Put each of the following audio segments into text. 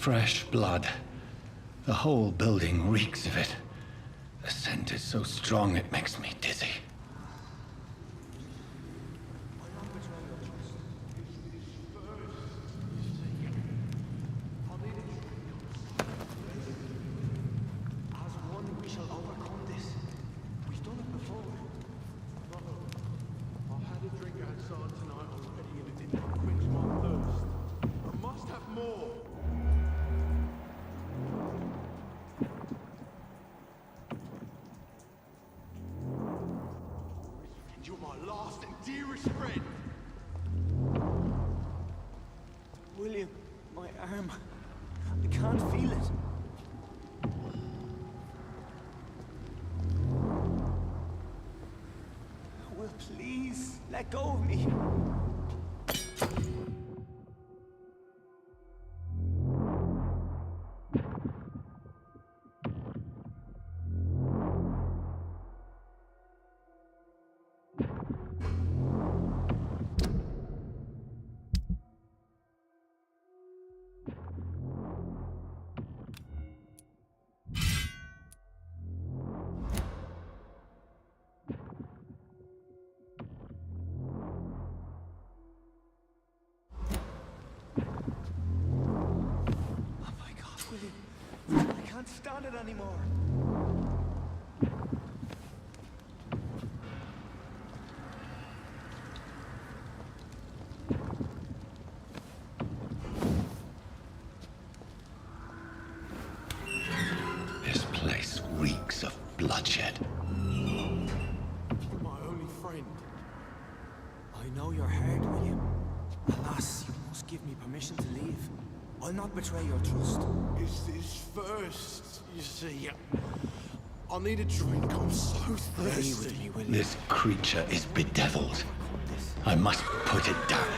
Fresh blood. The whole building reeks of it. The scent is so strong it makes me dizzy. You're my last and dearest friend. William, my arm. I can't feel it. Will, please, let go of me. I can't stand it anymore. This place reeks of bloodshed. You're my only friend. I know you're hurt, William. Alas, you must give me permission to leave. I'll not betray your trust. It's this first, you see. I need a drink. I'm so Stay with thirsty. me, William. This creature is bedeviled. I must put it down.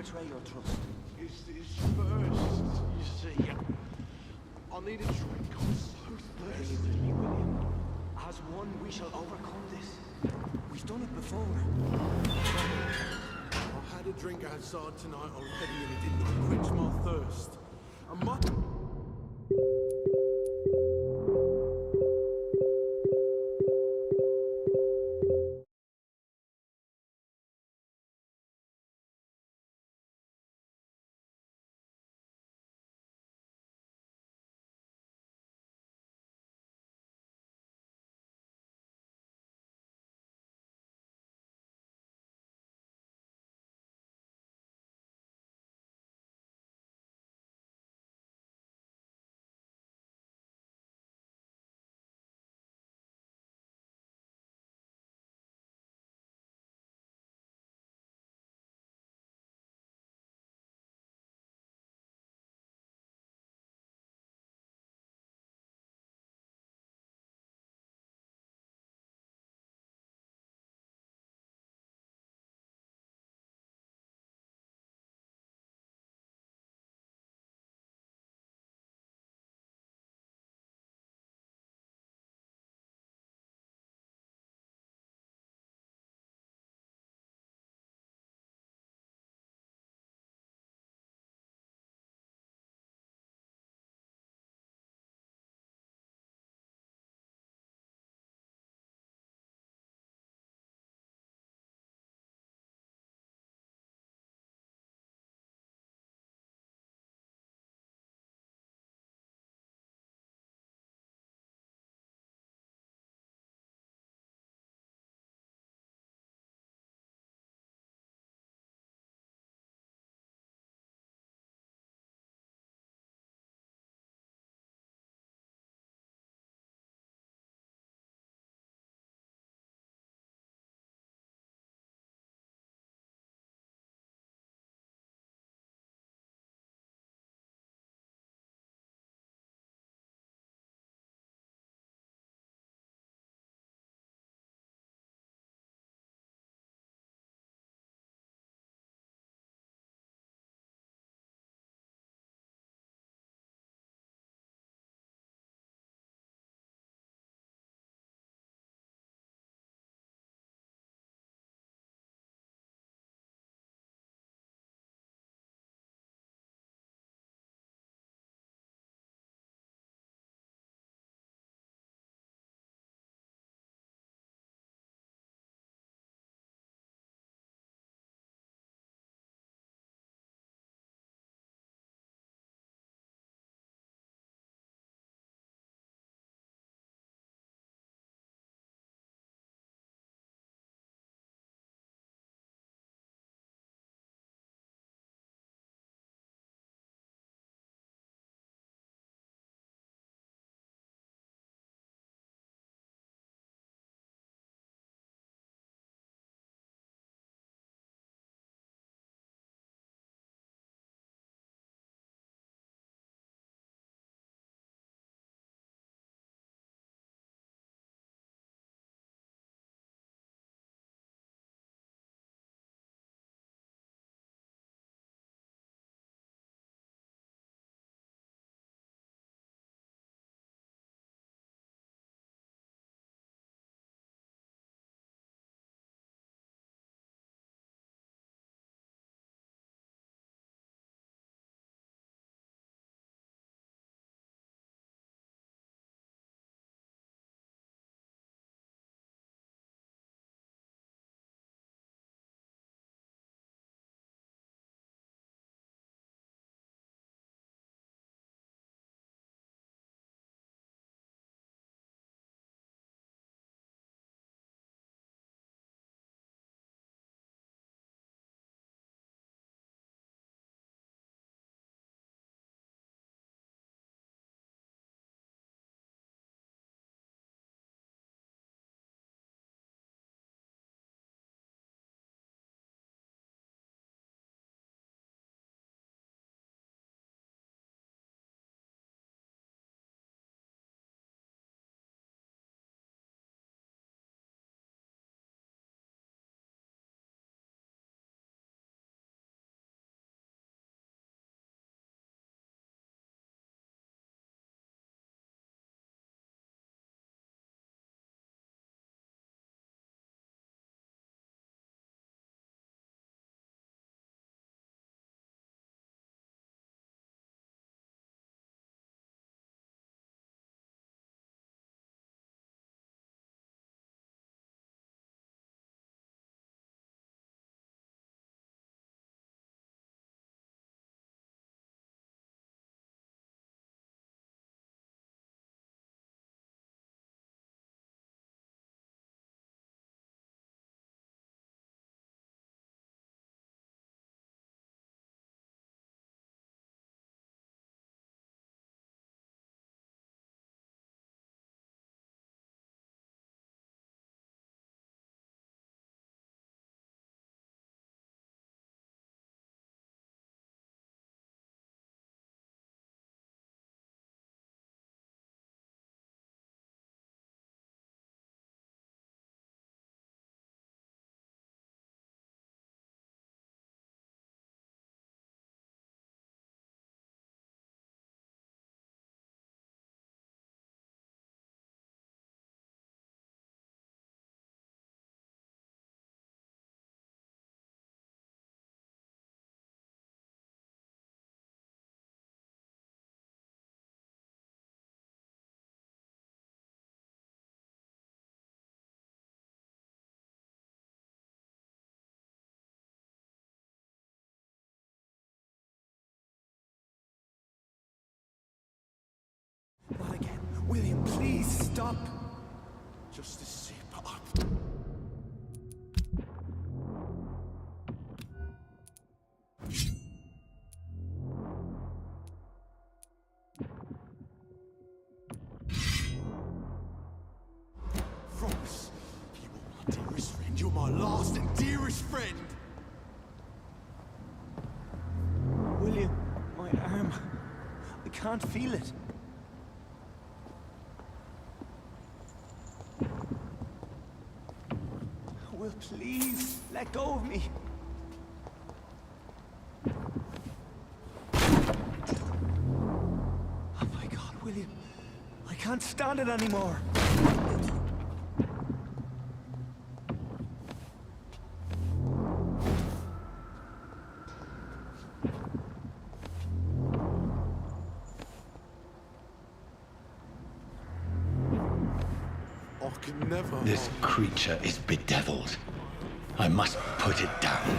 betray your trust. It's first, you see. I need a drink. I'm so thirsty. Believe with me, William. As one, we shall overcome this. We've done it before. I had a drink outside tonight already and it did not quench my thirst. And my... William, please stop. Just a sip up. Promise, you are my dearest friend. You're my last and dearest friend. William, my arm. I can't feel it. Will, please, let go of me. Oh my God, William. I can't stand it anymore. I can never. This creature is bedeviled. I must put it down.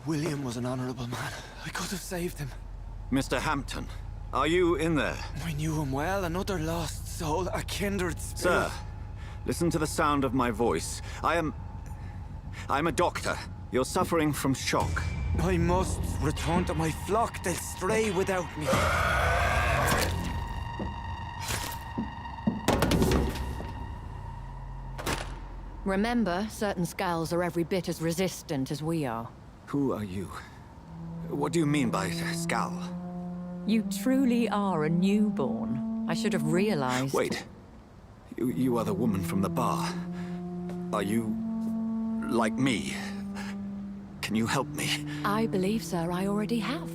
William was an honorable man. I could have saved him. Mr. Hampton, are you in there? I knew him well, another lost soul, a kindred spirit. Sir, listen to the sound of my voice. I'm a doctor. You're suffering from shock. I must return to my flock. They'll stray without me. Remember, certain skulls are every bit as resistant as we are. Who are you? What do you mean by Skal? You truly are a newborn. I should have realized. Wait. You are the woman from the bar. Are you like me? Can you help me? I believe, sir, I already have.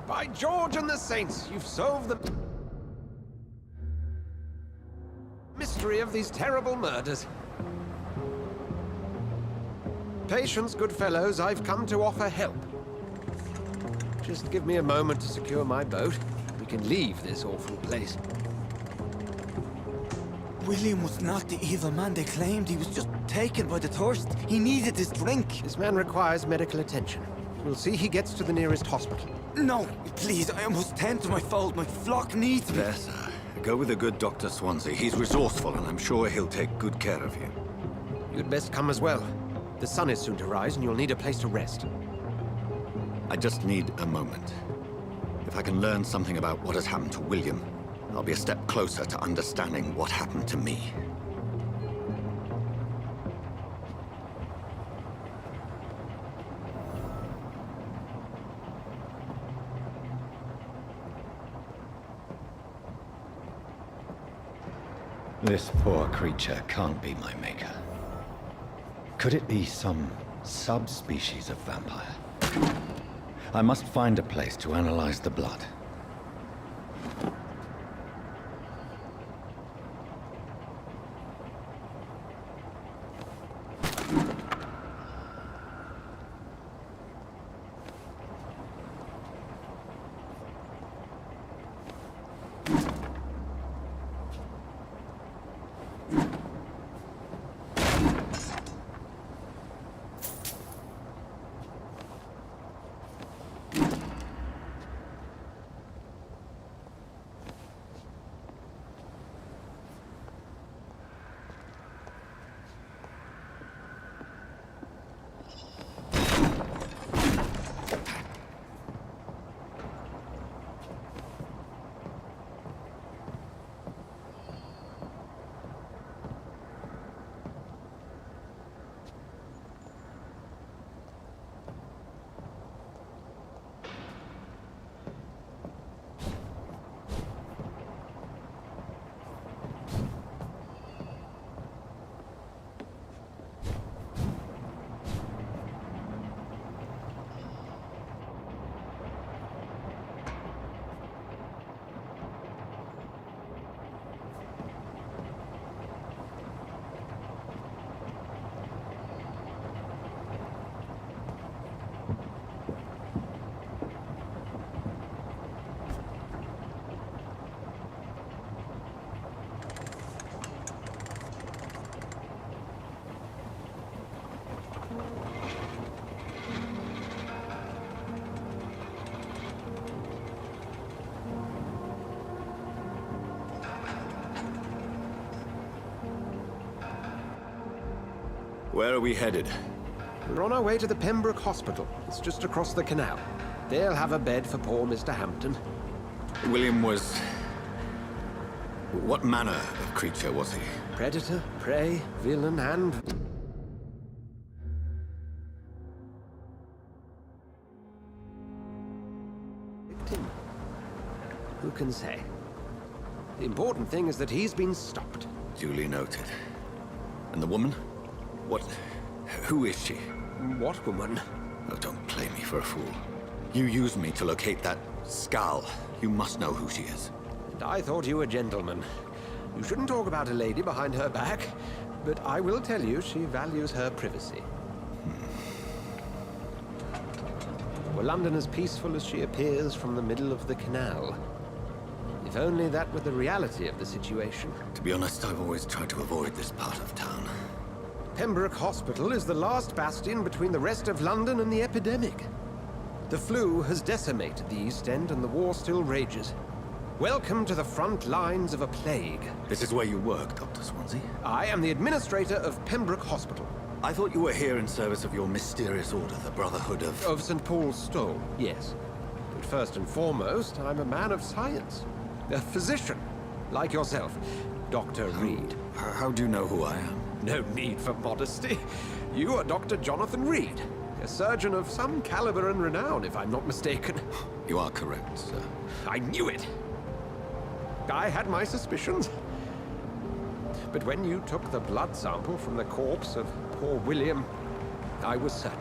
By George and the Saints, you've solved the mystery of these terrible murders. Patience, good fellows, I've come to offer help. Just give me a moment to secure my boat. We can leave this awful place. William was not the evil man they claimed. He was just taken by the thirst. He needed his drink. This man requires medical attention. We'll see he gets to the nearest hospital. No, please, I must tend to my fold. My flock needs me. There, sir. Go with the good Dr. Swansea. He's resourceful, and I'm sure he'll take good care of you. You'd best come as well. The sun is soon to rise, and you'll need a place to rest. I just need a moment. If I can learn something about what has happened to William, I'll be a step closer to understanding what happened to me. This poor creature can't be my maker. Could it be some subspecies of vampire. I must find a place to analyze the blood. Where are we headed? We're on our way to the Pembroke Hospital. It's just across the canal. They'll have a bed for poor Mr. Hampton. William was... What manner of creature was he? Predator, prey, villain, and... victim. Who can say? The important thing is that he's been stopped. Duly noted. And the woman? What... who is she? What woman? Oh, don't play me for a fool. You used me to locate that skull. You must know who she is. And I thought you a gentleman. You shouldn't talk about a lady behind her back, but I will tell you she values her privacy. Were London as peaceful as she appears from the middle of the canal? If only that were the reality of the situation. To be honest, I've always tried to avoid this part of town. Pembroke Hospital is the last bastion between the rest of London and the epidemic. The flu has decimated the East End and the war still rages. Welcome to the front lines of a plague. This is where you work, Dr. Swansea? I am the administrator of Pembroke Hospital. I thought you were here in service of your mysterious order, the Brotherhood of... Of St. Paul's Stole, yes. But first and foremost, I'm a man of science. A physician, like yourself, Dr. Reed. How do you know who I am? No need for modesty. You are Dr. Jonathan Reed, a surgeon of some caliber and renown, if I'm not mistaken. You are correct, sir. I knew it! I had my suspicions. But when you took the blood sample from the corpse of poor William, I was certain.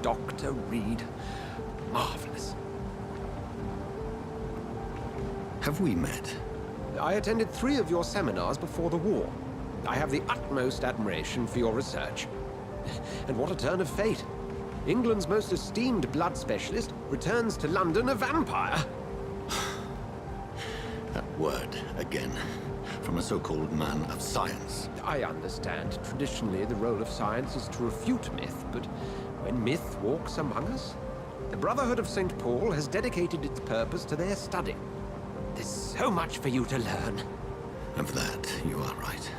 Dr. Reed. Marvelous. Have we met? I attended 3 of your seminars before the war. I have the utmost admiration for your research. And what a turn of fate. England's most esteemed blood specialist returns to London a vampire. That word, again. From a so-called man of science. I understand. Traditionally, the role of science is to refute myth, but when myth walks among us, the Brotherhood of St. Paul has dedicated its purpose to their study. There's so much for you to learn. Of that, you are right.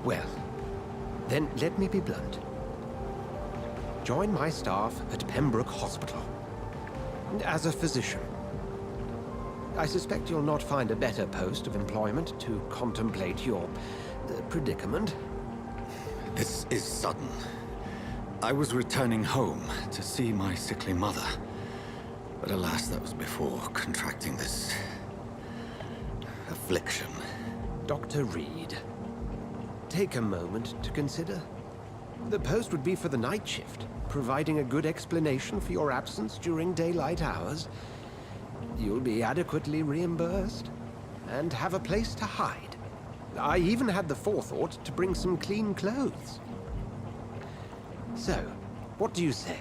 Well, then let me be blunt. Join my staff at Pembroke Hospital. As a physician. I suspect you'll not find a better post of employment to contemplate your predicament. This is sudden. I was returning home to see my sickly mother. But alas, that was before contracting this... affliction. Dr. Reed, take a moment to consider. The post would be for the night shift, providing a good explanation for your absence during daylight hours. You'll be adequately reimbursed and have a place to hide. I even had the forethought to bring some clean clothes. So, what do you say?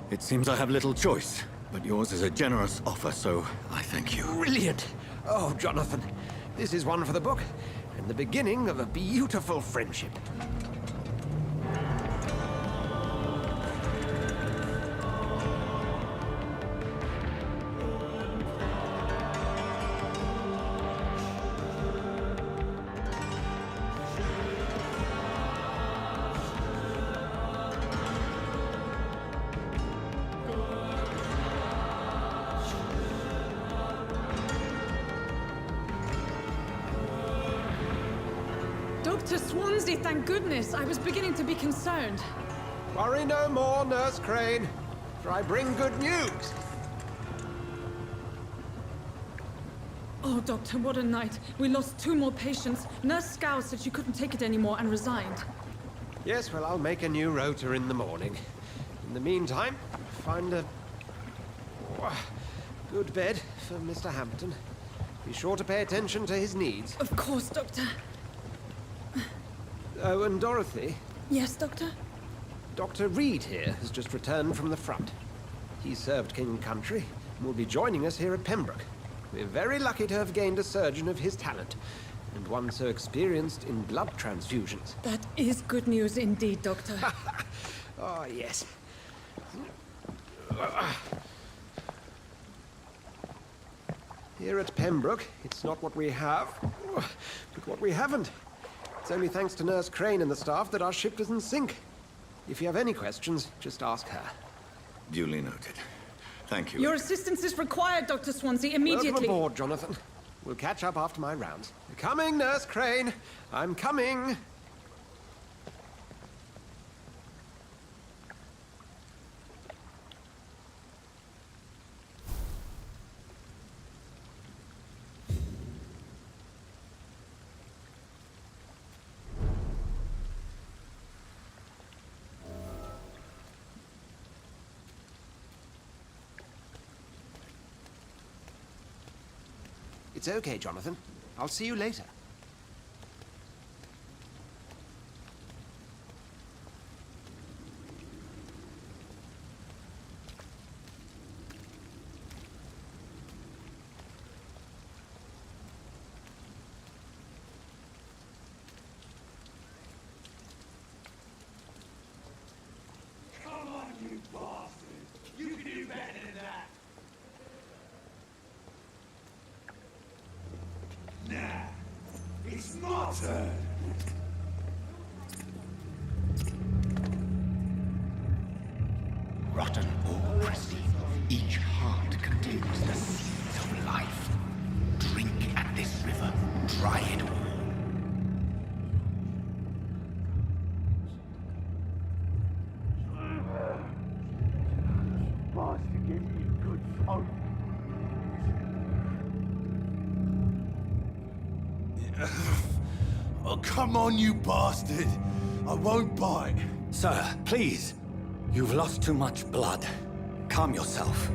It seems I have little choice, but yours is a generous offer, so I thank you. Brilliant! Oh, Jonathan, this is one for the book, and the beginning of a beautiful friendship. Dr. Swansea, thank goodness. I was beginning to be concerned. Worry no more, Nurse Crane, for I bring good news. Oh, Doctor, what a night. We lost 2 more patients. Nurse Scow said she couldn't take it anymore and resigned. Yes, well, I'll make a new rota in the morning. In the meantime, find a good bed for Mr. Hampton. Be sure to pay attention to his needs. Of course, Doctor. Oh, and Dorothy, Yes, Doctor? Dr. Reed here has just returned from the front. He served King and Country and will be joining us here at Pembroke. We're very lucky to have gained a surgeon of his talent, and one so experienced in blood transfusions. That is good news indeed, Doctor. Oh, yes. Here at Pembroke, it's not what we have, but what we haven't. It's only thanks to Nurse Crane and the staff that our ship doesn't sink. If you have any questions, just ask her. Duly noted. Thank you. Your assistance is required, Dr. Swansea, immediately. Welcome aboard, Jonathan. We'll catch up after my rounds. Coming, Nurse Crane. I'm coming. It's okay, Jonathan. I'll see you later. Come on, you bastard! You can do better than that! Nah, it's my turn! Rotten or pristine, each heart contains the seeds of life. Drink at this river, try it all. Bastard gave me a good phone. Oh, come on, you bastard! I won't bite. Sir, please. You've lost too much blood. Calm yourself.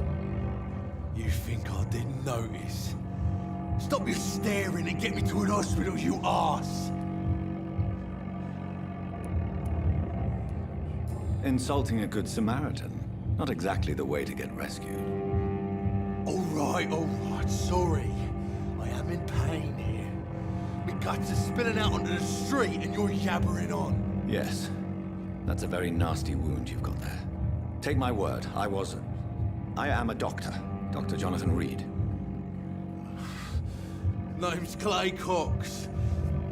You think I didn't notice? Stop your staring and get me to an hospital, you arse! Insulting a good Samaritan. Not exactly the way to get rescued. All right, sorry. I am in pain here. My guts are spilling out onto the street and you're yabbering on. Yes. That's a very nasty wound you've got there. Take my word, I am a doctor. Dr. Jonathan Reed. Name's Clay Cox.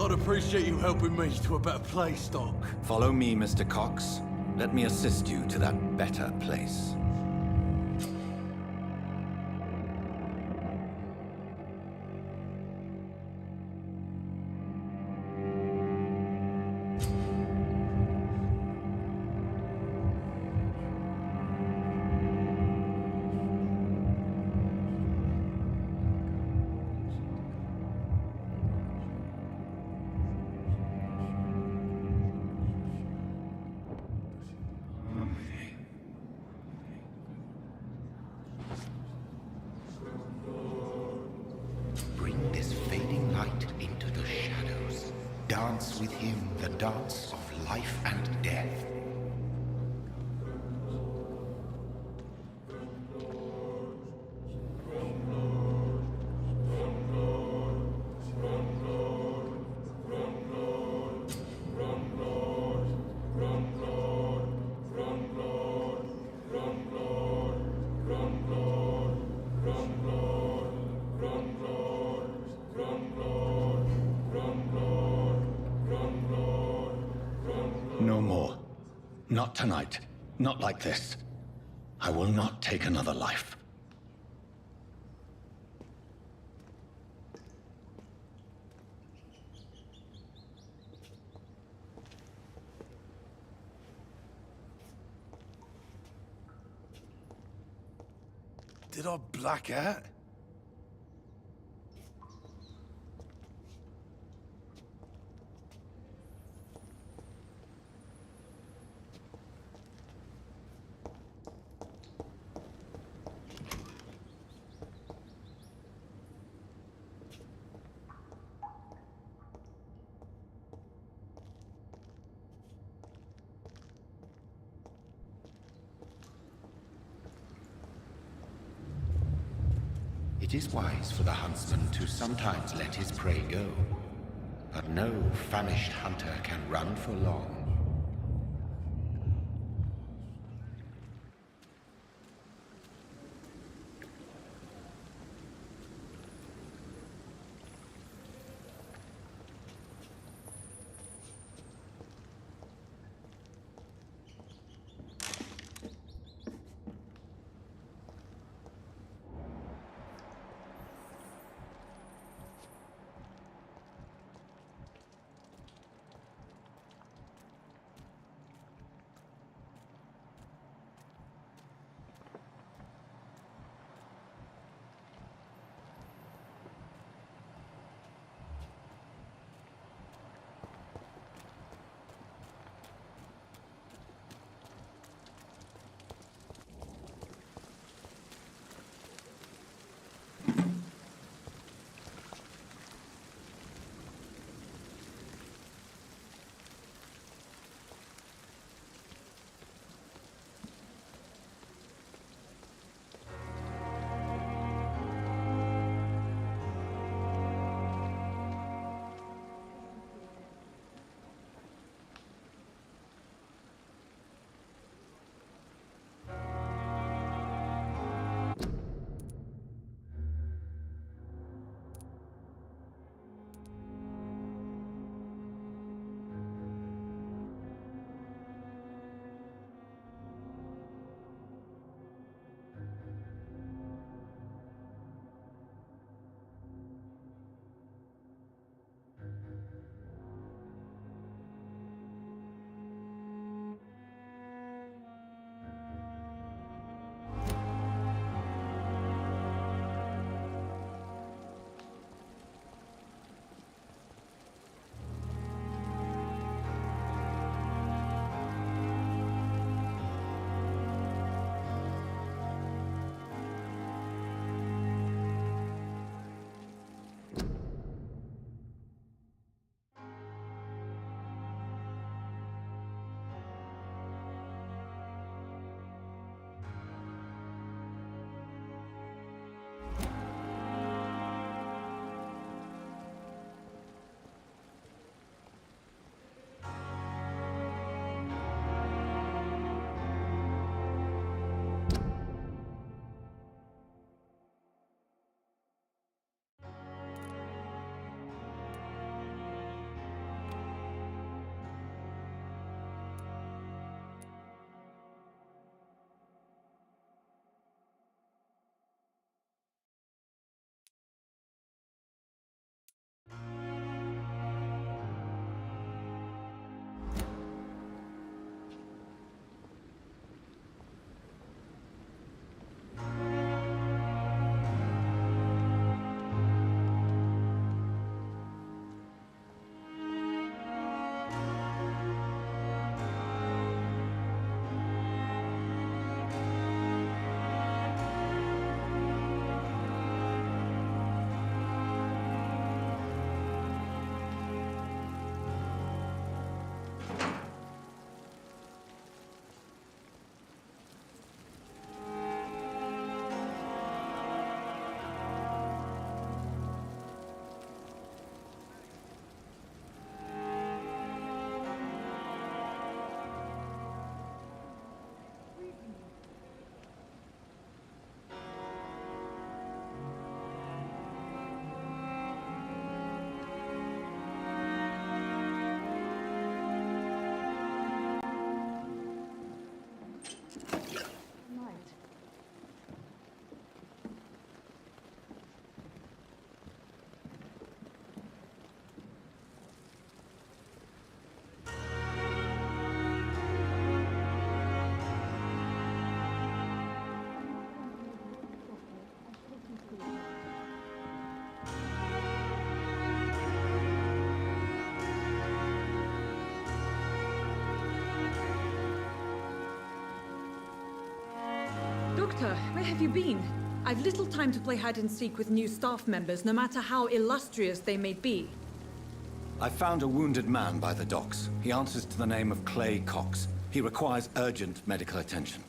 I'd appreciate you helping me to a better place, Doc. Follow me, Mr. Cox. Let me assist you to that better place. dance with him the dance of life and death. No more. Not tonight. Not like this. I will not take another life. Did I black out? It is wise for the huntsman to sometimes let his prey go, but no famished hunter can run for long. Doctor, where have you been? I've little time to play hide and seek with new staff members, no matter how illustrious they may be. I found a wounded man by the docks. He answers to the name of Clay Cox. He requires urgent medical attention.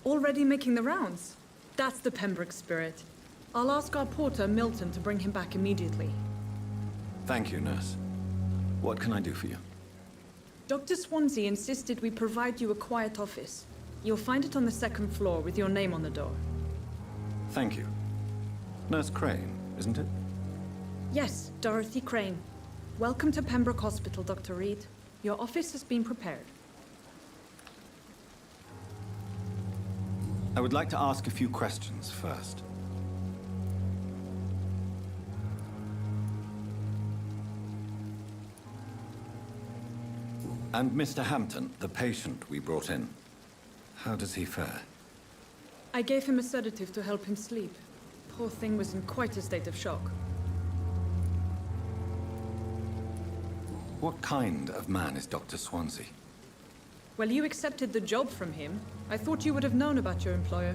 Already making the rounds? That's the Pembroke spirit. I'll ask our porter, Milton, to bring him back immediately. Thank you, nurse. What can I do for you? Dr. Swansea insisted we provide you a quiet office. You'll find it on the second floor with your name on the door. Thank you. Nurse Crane, isn't it? Yes, Dorothy Crane. Welcome to Pembroke Hospital, Dr. Reed. Your office has been prepared. I would like to ask a few questions first. And Mr. Hampton, the patient we brought in, how does he fare? I gave him a sedative to help him sleep. Poor thing was in quite a state of shock. What kind of man is Dr. Swansea? Well, you accepted the job from him. I thought you would have known about your employer.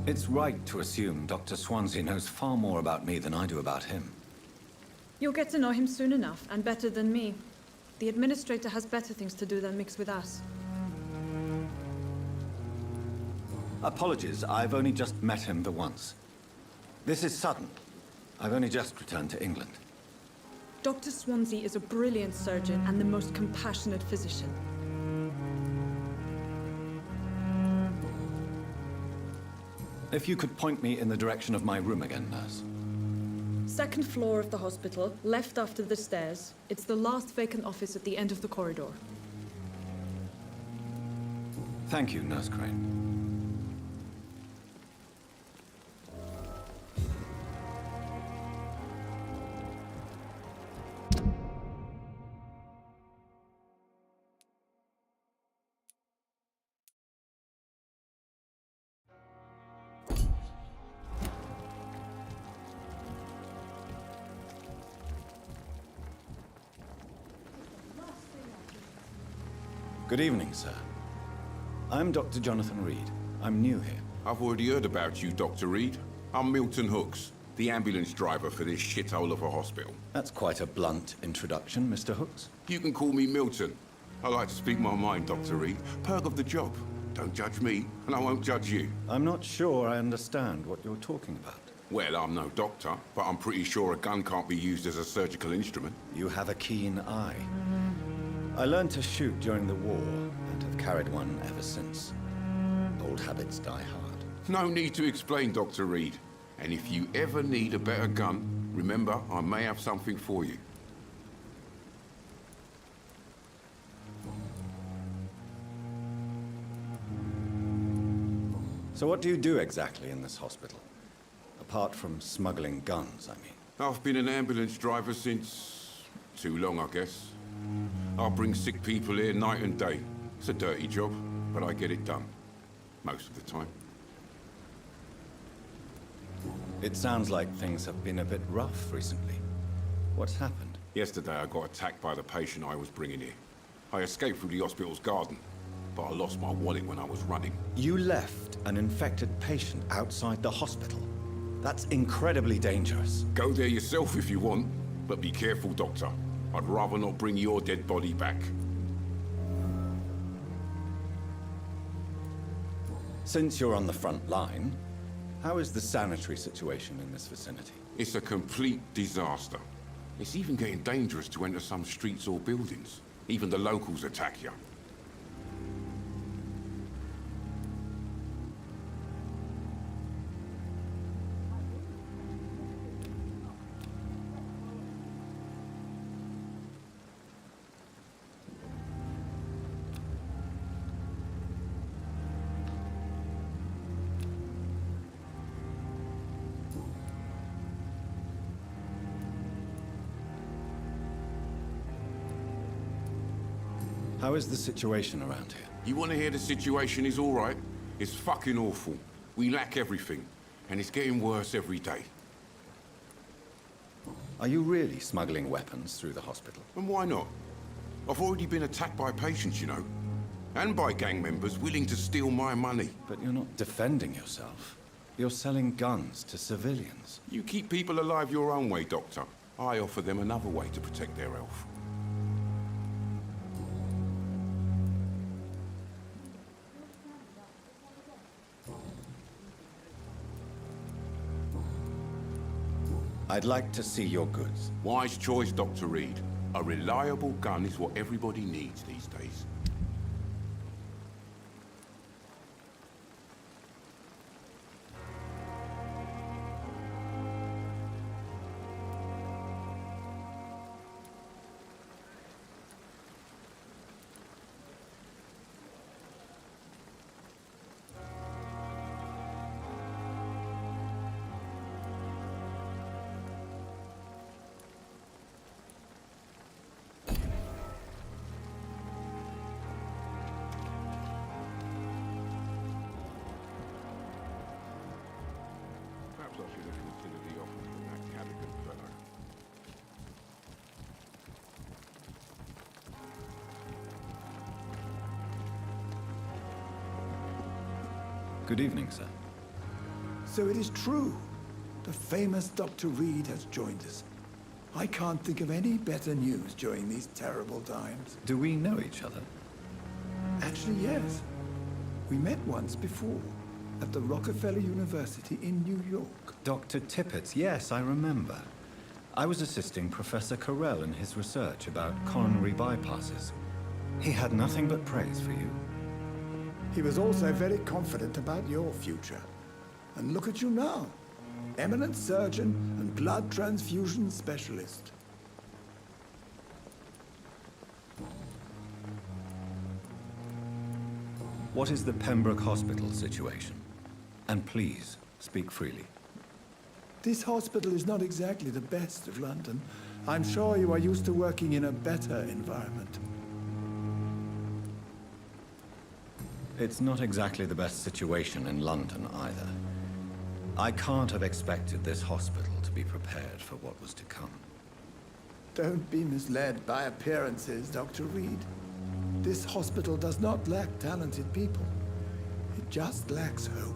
It's right to assume Dr. Swansea knows far more about me than I do about him. You'll get to know him soon enough, and better than me. The administrator has better things to do than mix with us. Apologies, I've only just met him the once. This is sudden. I've only just returned to England. Dr. Swansea is a brilliant surgeon and the most compassionate physician. If you could point me in the direction of my room again, nurse. Second floor of the hospital, left after the stairs. It's the last vacant office at the end of the corridor. Thank you, Nurse Crane. Good evening, sir. I'm Dr. Jonathan Reed. I'm new here. I've already heard about you, Dr. Reed. I'm Milton Hooks, the ambulance driver for this shithole of a hospital. That's quite a blunt introduction, Mr. Hooks. You can call me Milton. I like to speak my mind, Dr. Reed. Perk of the job. Don't judge me, and I won't judge you. I'm not sure I understand what you're talking about. Well, I'm no doctor, but I'm pretty sure a gun can't be used as a surgical instrument. You have a keen eye. I learned to shoot during the war, and have carried one ever since. Old habits die hard. No need to explain, Dr. Reed. And if you ever need a better gun, remember, I may have something for you. So what do you do exactly in this hospital? Apart from smuggling guns, I mean. I've been an ambulance driver since... too long, I guess. I bring sick people here night and day. It's a dirty job, but I get it done. Most of the time. It sounds like things have been a bit rough recently. What's happened? Yesterday I got attacked by the patient I was bringing here. I escaped through the hospital's garden, but I lost my wallet when I was running. You left an infected patient outside the hospital? That's incredibly dangerous. Go there yourself if you want, but be careful, Doctor. I'd rather not bring your dead body back. Since you're on the front line, how is the sanitary situation in this vicinity? It's a complete disaster. It's even getting dangerous to enter some streets or buildings. Even the locals attack you. How is the situation around here? You want to hear the situation is all right? It's fucking awful. We lack everything, and it's getting worse every day. Are you really smuggling weapons through the hospital? And why not? I've already been attacked by patients, you know. And by gang members willing to steal my money. But you're not defending yourself. You're selling guns to civilians. You keep people alive your own way, Doctor. I offer them another way to protect their health. I'd like to see your goods. Wise choice, Dr. Reed. A reliable gun is what everybody needs these days. Perhaps I should have considered the offer from that Cadigan fellow. Good evening, sir. So it is true. The famous Dr. Reed has joined us. I can't think of any better news during these terrible times. Do we know each other? Actually, yes. We met once before, at the Rockefeller University in New York. Dr. Tippett, yes, I remember. I was assisting Professor Carell in his research about coronary bypasses. He had nothing but praise for you. He was also very confident about your future. And look at you now. Eminent surgeon and blood transfusion specialist. What is the Pembroke Hospital situation? And please, speak freely. This hospital is not exactly the best of London. I'm sure you are used to working in a better environment. It's not exactly the best situation in London either. I can't have expected this hospital to be prepared for what was to come. Don't be misled by appearances, Dr. Reed. This hospital does not lack talented people. It just lacks hope.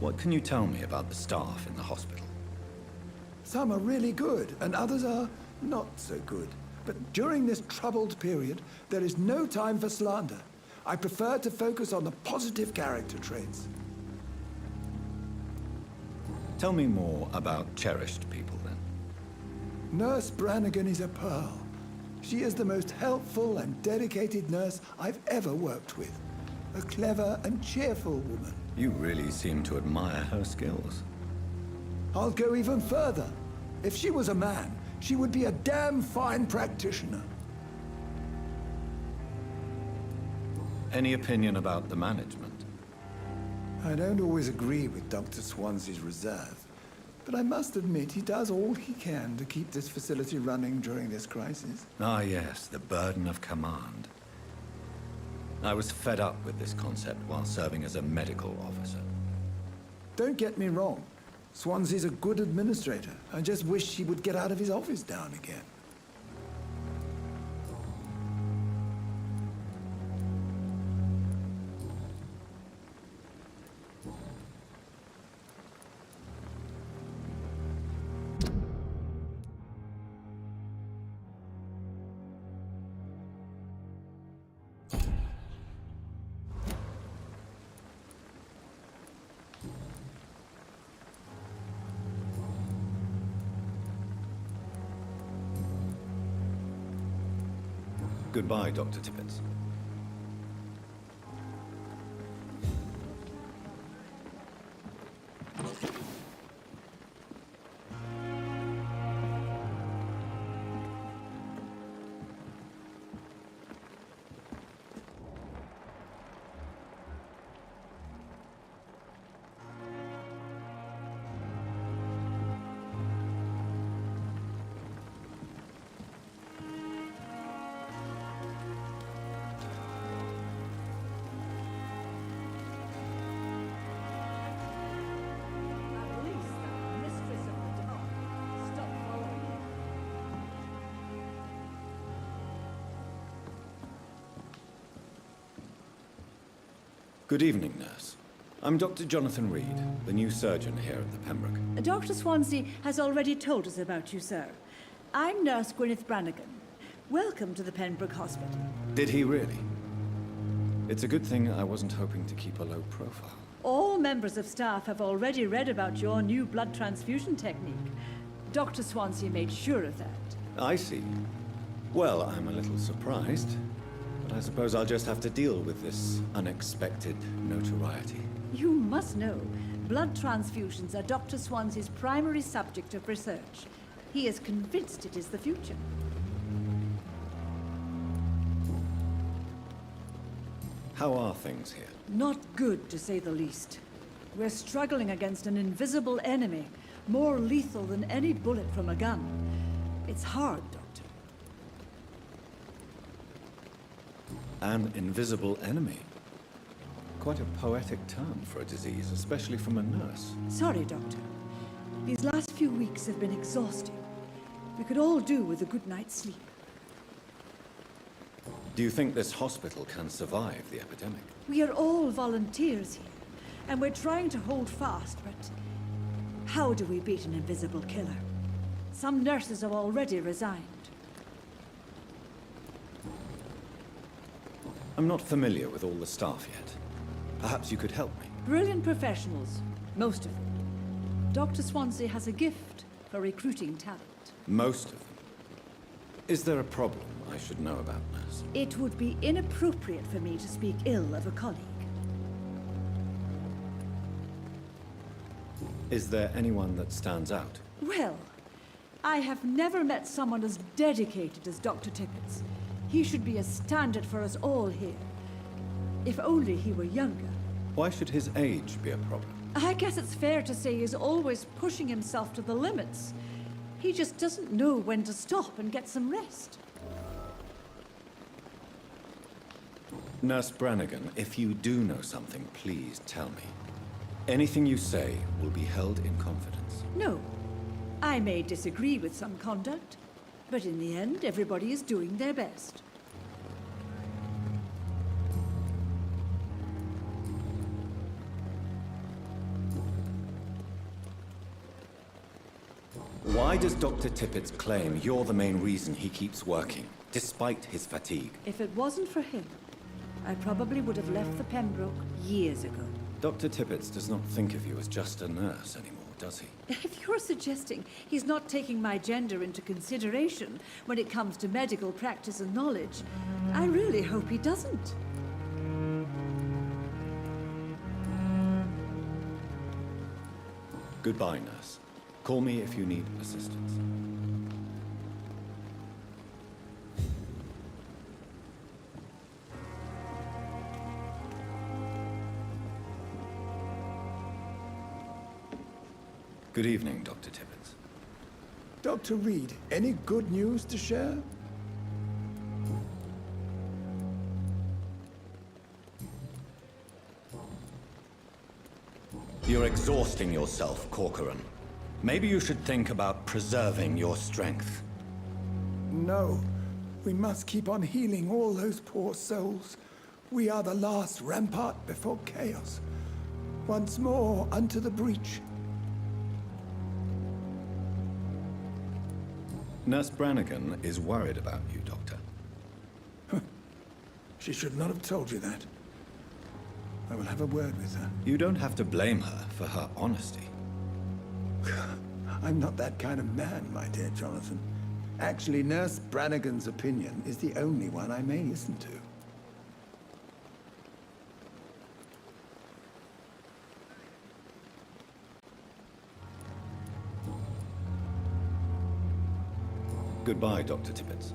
What can you tell me about the staff in the hospital? Some are really good, and others are not so good. But during this troubled period, there is no time for slander. I prefer to focus on the positive character traits. Tell me more about cherished people, then. Nurse Brannigan is a pearl. She is the most helpful and dedicated nurse I've ever worked with. A clever and cheerful woman. You really seem to admire her skills. I'll go even further. If she was a man, she would be a damn fine practitioner. Any opinion about the management? I don't always agree with Dr. Swansea's reserve, but I must admit he does all he can to keep this facility running during this crisis. Ah, yes, the burden of command. I was fed up with this concept while serving as a medical officer. Don't get me wrong. Swansea's a good administrator. I just wish he would get out of his office down again. Goodbye, Dr. Tippett. Good evening, nurse. I'm Dr. Jonathan Reed, the new surgeon here at the Pembroke. Dr. Swansea has already told us about you, sir. I'm Nurse Gwyneth Brannigan. Welcome to the Pembroke Hospital. Did he really? It's a good thing I wasn't hoping to keep a low profile. All members of staff have already read about your new blood transfusion technique. Dr. Swansea made sure of that. I see. Well, I'm a little surprised, but I suppose I'll just have to deal with this unexpected notoriety. You must know, blood transfusions are Dr. Swansea's primary subject of research. He is convinced it is the future. How are things here? Not good, to say the least. We're struggling against an invisible enemy, more lethal than any bullet from a gun. It's hard, Doctor. An invisible enemy? Quite a poetic term for a disease, especially from a nurse. Sorry, Doctor. These last few weeks have been exhausting. We could all do with a good night's sleep. Do you think this hospital can survive the epidemic? We are all volunteers here, and we're trying to hold fast, but how do we beat an invisible killer? Some nurses have already resigned. I'm not familiar with all the staff yet. Perhaps you could help me. Brilliant professionals, most of them. Dr. Swansea has a gift for recruiting talent. Most of them? Is there a problem I should know about, nurse? It would be inappropriate for me to speak ill of a colleague. Is there anyone that stands out? Well, I have never met someone as dedicated as Dr. Tippett. He should be a standard for us all here. If only he were younger. Why should his age be a problem? I guess it's fair to say he's always pushing himself to the limits. He just doesn't know when to stop and get some rest. Nurse Brannigan, if you do know something, please tell me. Anything you say will be held in confidence. No. I may disagree with some conduct, but in the end, everybody is doing their best. Why does Dr. Tippett claim you're the main reason he keeps working, despite his fatigue? If it wasn't for him, I probably would have left the Pembroke years ago. Dr. Tippett does not think of you as just a nurse anymore, does he? If you're suggesting he's not taking my gender into consideration when it comes to medical practice and knowledge, I really hope he doesn't. Goodbye, nurse. Call me if you need assistance. Good evening, Dr. Tippett. Dr. Reed, any good news to share? You're exhausting yourself, Corcoran. Maybe you should think about preserving your strength. No. We must keep on healing all those poor souls. We are the last rampart before chaos. Once more, unto the breach. Nurse Brannigan is worried about you, Doctor. She should not have told you that. I will have a word with her. You don't have to blame her for her honesty. I'm not that kind of man, my dear Jonathan. Actually, Nurse Brannigan's opinion is the only one I may listen to. Goodbye, Dr. Tippett.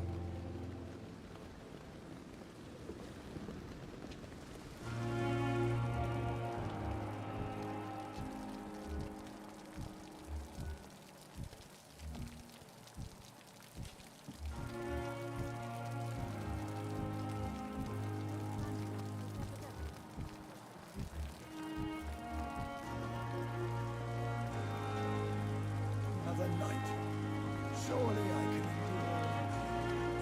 Another night. Surely I can endure.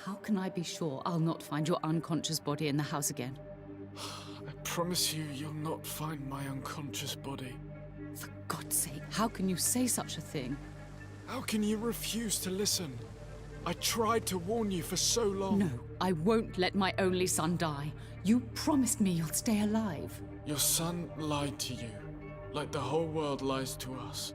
How can I be sure I'll not find your unconscious body in the house again? I promise you, you'll not find my unconscious body. For God's sake, how can you say such a thing? How can you refuse to listen? I tried to warn you for so long. No, I won't let my only son die. You promised me you'll stay alive. Your son lied to you, like the whole world lies to us.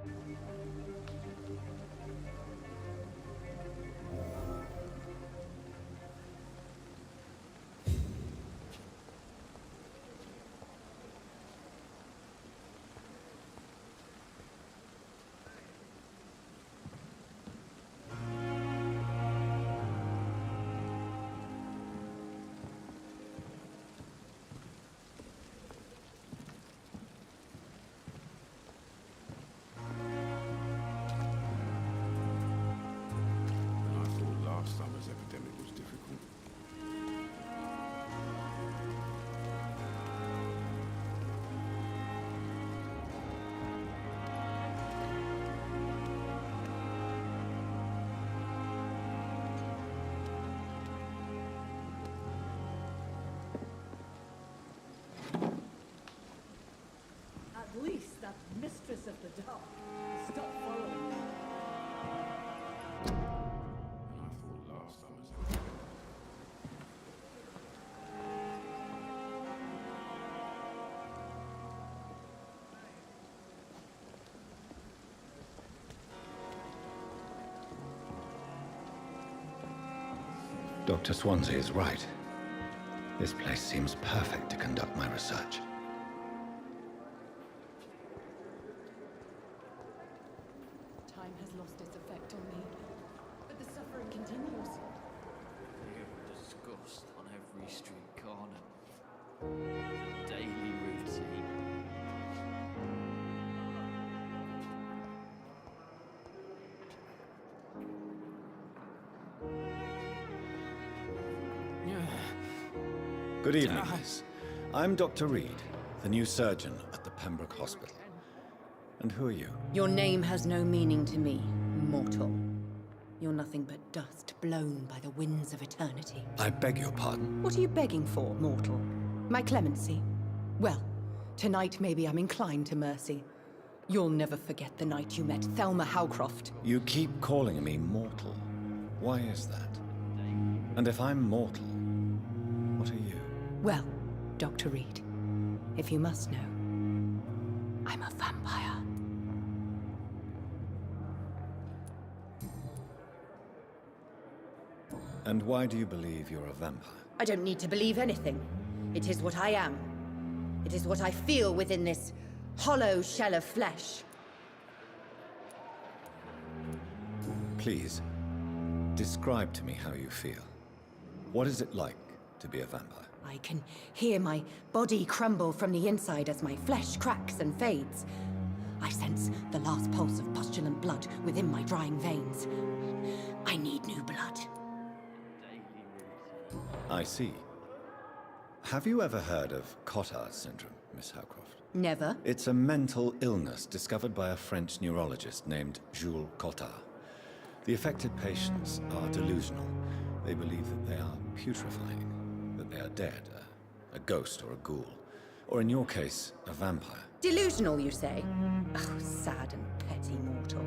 At least that mistress of the dark stop following me. Dr. Swansea is right. This place seems perfect to conduct my research. Time has lost its effect on me, but the suffering continues. Disgust on every street corner. Daily routine. Good evening, miss. I'm Dr. Reed, the new surgeon at the Pembroke Hospital. And who are you? Your name has no meaning to me, mortal. You're nothing but dust blown by the winds of eternity. I beg your pardon. What are you begging for, mortal? My clemency? Well, tonight maybe I'm inclined to mercy. You'll never forget the night you met Thelma Howcroft. You keep calling me mortal. Why is that? And if I'm mortal, what are you? Well, Dr. Reed, if you must know, I'm a vampire. And why do you believe you're a vampire? I don't need to believe anything. It is what I am. It is what I feel within this hollow shell of flesh. Please, describe to me how you feel. What is it like to be a vampire? I can hear my body crumble from the inside as my flesh cracks and fades. I sense the last pulse of postulant blood within my drying veins. I need new blood. I see. Have you ever heard of Cotard syndrome, Miss Howcroft? Never. It's a mental illness discovered by a French neurologist named Jules Cotard. The affected patients are delusional. They believe that they are putrefying, that they are dead, a ghost or a ghoul, or in your case, a vampire. Delusional, you say? Oh, sad and petty mortal.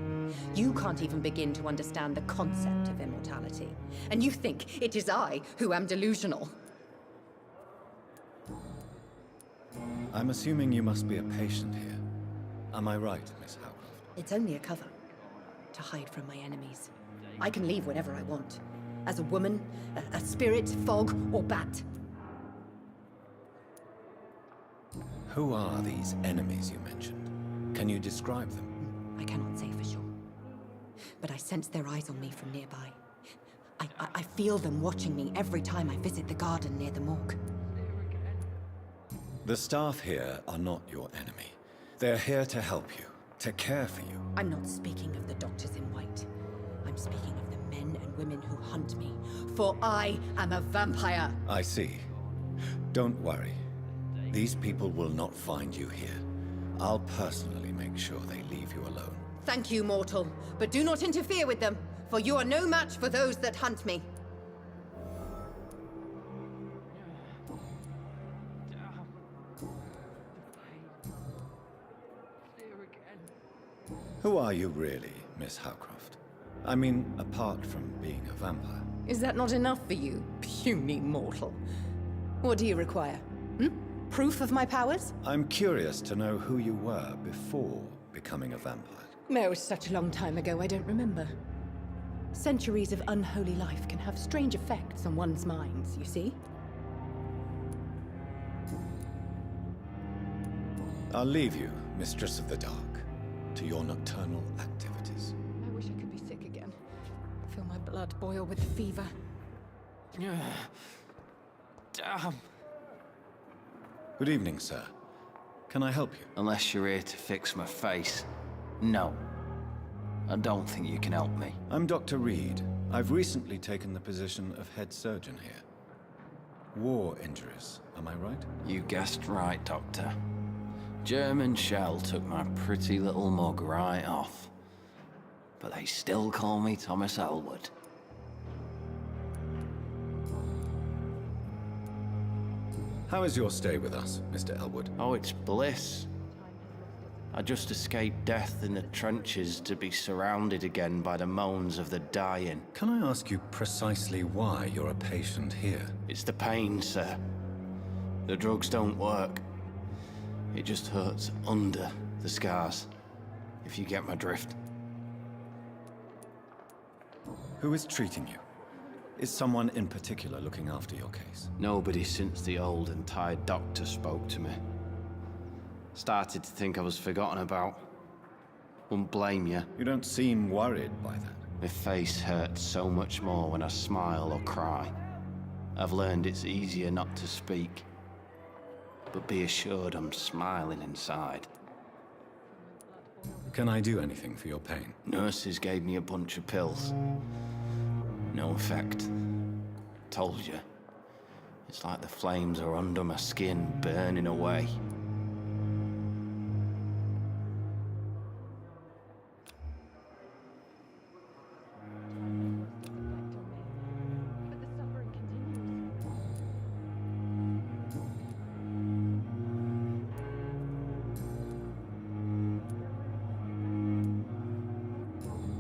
You can't even begin to understand the concept of immortality. And you think it is I who am delusional. I'm assuming you must be a patient here. Am I right, Miss Howcroft? It's only a cover. To hide from my enemies. I can leave whenever I want. As a woman, a spirit, fog, or bat. Who are these enemies you mentioned? Can you describe them? I cannot say for sure. But I sense their eyes on me from nearby. I feel them watching me every time I visit the garden near the morgue. The staff here are not your enemy. They're here to help you, to care for you. I'm not speaking of the doctors in white. I'm speaking of the men and women who hunt me. For I am a vampire. I see. Don't worry. These people will not find you here. I'll personally make sure they leave you alone. Thank you, mortal. But do not interfere with them, for you are no match for those that hunt me. Who are you really, Miss Howcroft? I mean, apart from being a vampire. Is that not enough for you, puny mortal? What do you require? Proof of my powers? I'm curious to know who you were before becoming a vampire. No, it was such a long time ago, I don't remember. Centuries of unholy life can have strange effects on one's minds, you see? I'll leave you, Mistress of the Dark, to your nocturnal activities. I wish I could be sick again. Feel my blood boil with the fever. Damn. Good evening, sir. Can I help you? Unless you're here to fix my face. No. I don't think you can help me. I'm Dr. Reed. I've recently taken the position of head surgeon here. War injuries, am I right? You guessed right, Doctor. German shell took my pretty little mug right off. But they still call me Thomas Elwood. How is your stay with us, Mr. Elwood? Oh, it's bliss. I just escaped death in the trenches to be surrounded again by the moans of the dying. Can I ask you precisely why you're a patient here? It's the pain, sir. The drugs don't work. It just hurts under the scars, if you get my drift. Who is treating you? Is someone in particular looking after your case? Nobody since the old and tired doctor spoke to me. Started to think I was forgotten about. Wouldn't blame you. You don't seem worried by that. My face hurts so much more when I smile or cry. I've learned it's easier not to speak. But be assured I'm smiling inside. Can I do anything for your pain? Nurses gave me a bunch of pills. No effect. Told you. It's like the flames are under my skin, burning away.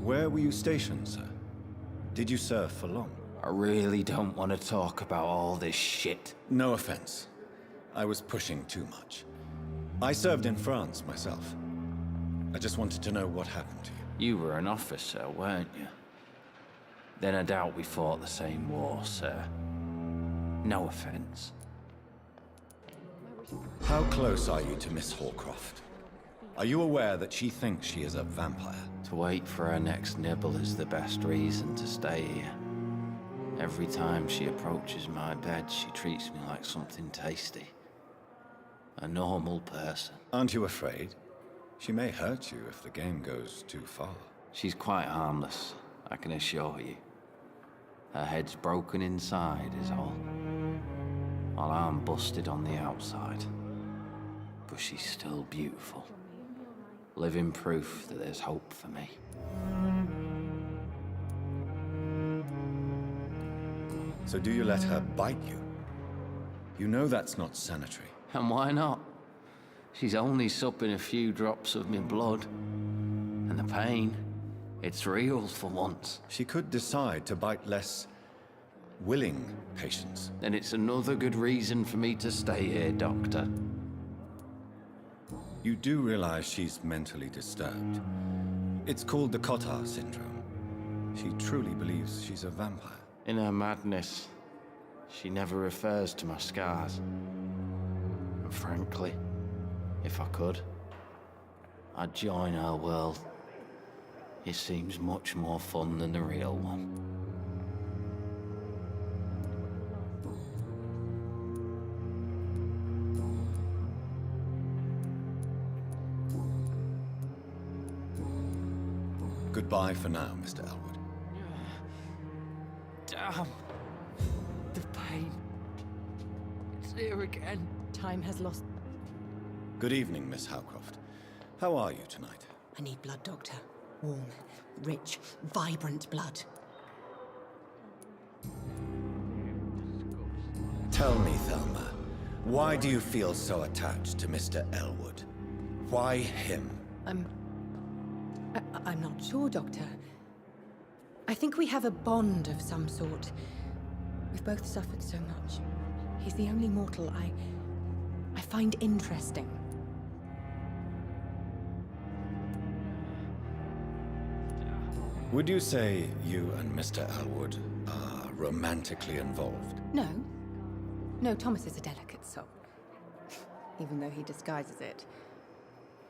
Where were you stationed, sir? Did you serve for long? I really don't want to talk about all this shit. No offense. I was pushing too much. I served in France myself. I just wanted to know what happened to you. You were an officer, weren't you? Then I doubt we fought the same war, sir. No offense. How close are you to Miss Hallcroft? Are you aware that she thinks she is a vampire? To wait for her next nibble is the best reason to stay here. Every time she approaches my bed, she treats me like something tasty. A normal person. Aren't you afraid? She may hurt you if the game goes too far. She's quite harmless, I can assure you. Her head's broken inside is all. While I'm busted on the outside. But she's still beautiful. Living proof that there's hope for me. So do you let her bite you? You know that's not sanitary. And why not? She's only supping a few drops of my blood. And the pain, it's real for once. She could decide to bite less willing patients. Then it's another good reason for me to stay here, Doctor. You do realize she's mentally disturbed. It's called the Cotard syndrome. She truly believes she's a vampire. In her madness, she never refers to my scars. And frankly, if I could, I'd join her world. It seems much more fun than the real one. Goodbye for now, Mr. Elwood. Damn. The pain. It's here again. Time has lost. Good evening, Miss Howcroft. How are you tonight? I need blood, Doctor. Warm, rich, vibrant blood. Tell me, Thelma, why do you feel so attached to Mr. Elwood? Why him? I'm not sure, Doctor. I think we have a bond of some sort. We've both suffered so much. He's the only mortal I find interesting. Would you say you and Mr. Elwood are romantically involved? No. No, Thomas is a delicate soul. Even though he disguises it.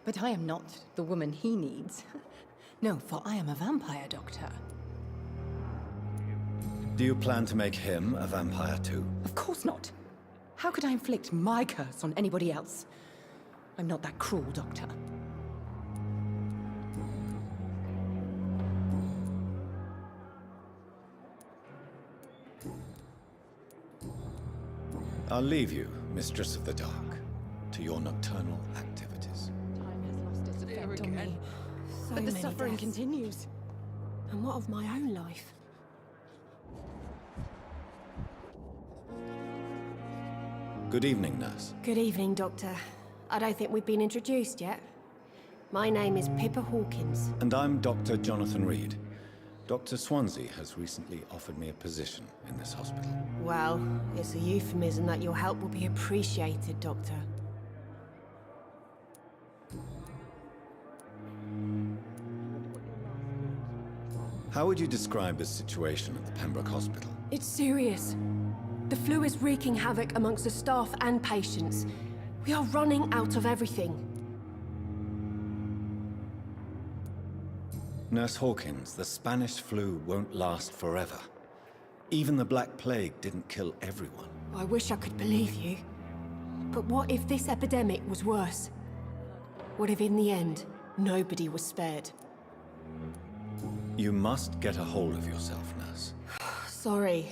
But I am not the woman he needs. No, for I am a vampire, Doctor. Do you plan to make him a vampire too? Of course not. How could I inflict my curse on anybody else? I'm not that cruel, Doctor. I'll leave you, Mistress of the Dark, to your nocturnal activities. Time has lost its effect on me. But the suffering continues. And what of my own life? Good evening, nurse. Good evening, Doctor. I don't think we've been introduced yet. My name is Pippa Hawkins. And I'm Dr. Jonathan Reed. Dr. Swansea has recently offered me a position in this hospital. Well, it's a euphemism that your help will be appreciated, Doctor. How would you describe the situation at the Pembroke Hospital? It's serious. The flu is wreaking havoc amongst the staff and patients. We are running out of everything. Nurse Hawkins, the Spanish flu won't last forever. Even the Black Plague didn't kill everyone. I wish I could believe you. But what if this epidemic was worse? What if in the end, nobody was spared? You must get a hold of yourself, nurse. Sorry,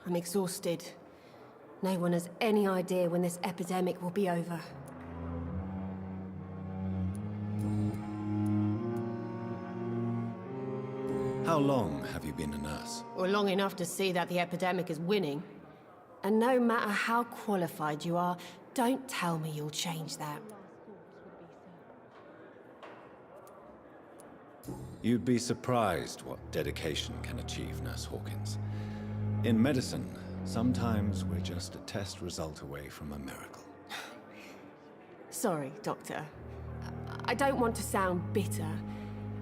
I'm exhausted. No one has any idea when this epidemic will be over. How long have you been a nurse? Well, long enough to see that the epidemic is winning. And no matter how qualified you are, don't tell me you'll change that. You'd be surprised what dedication can achieve, Nurse Hawkins. In medicine, sometimes we're just a test result away from a miracle. Sorry, Doctor. I don't want to sound bitter,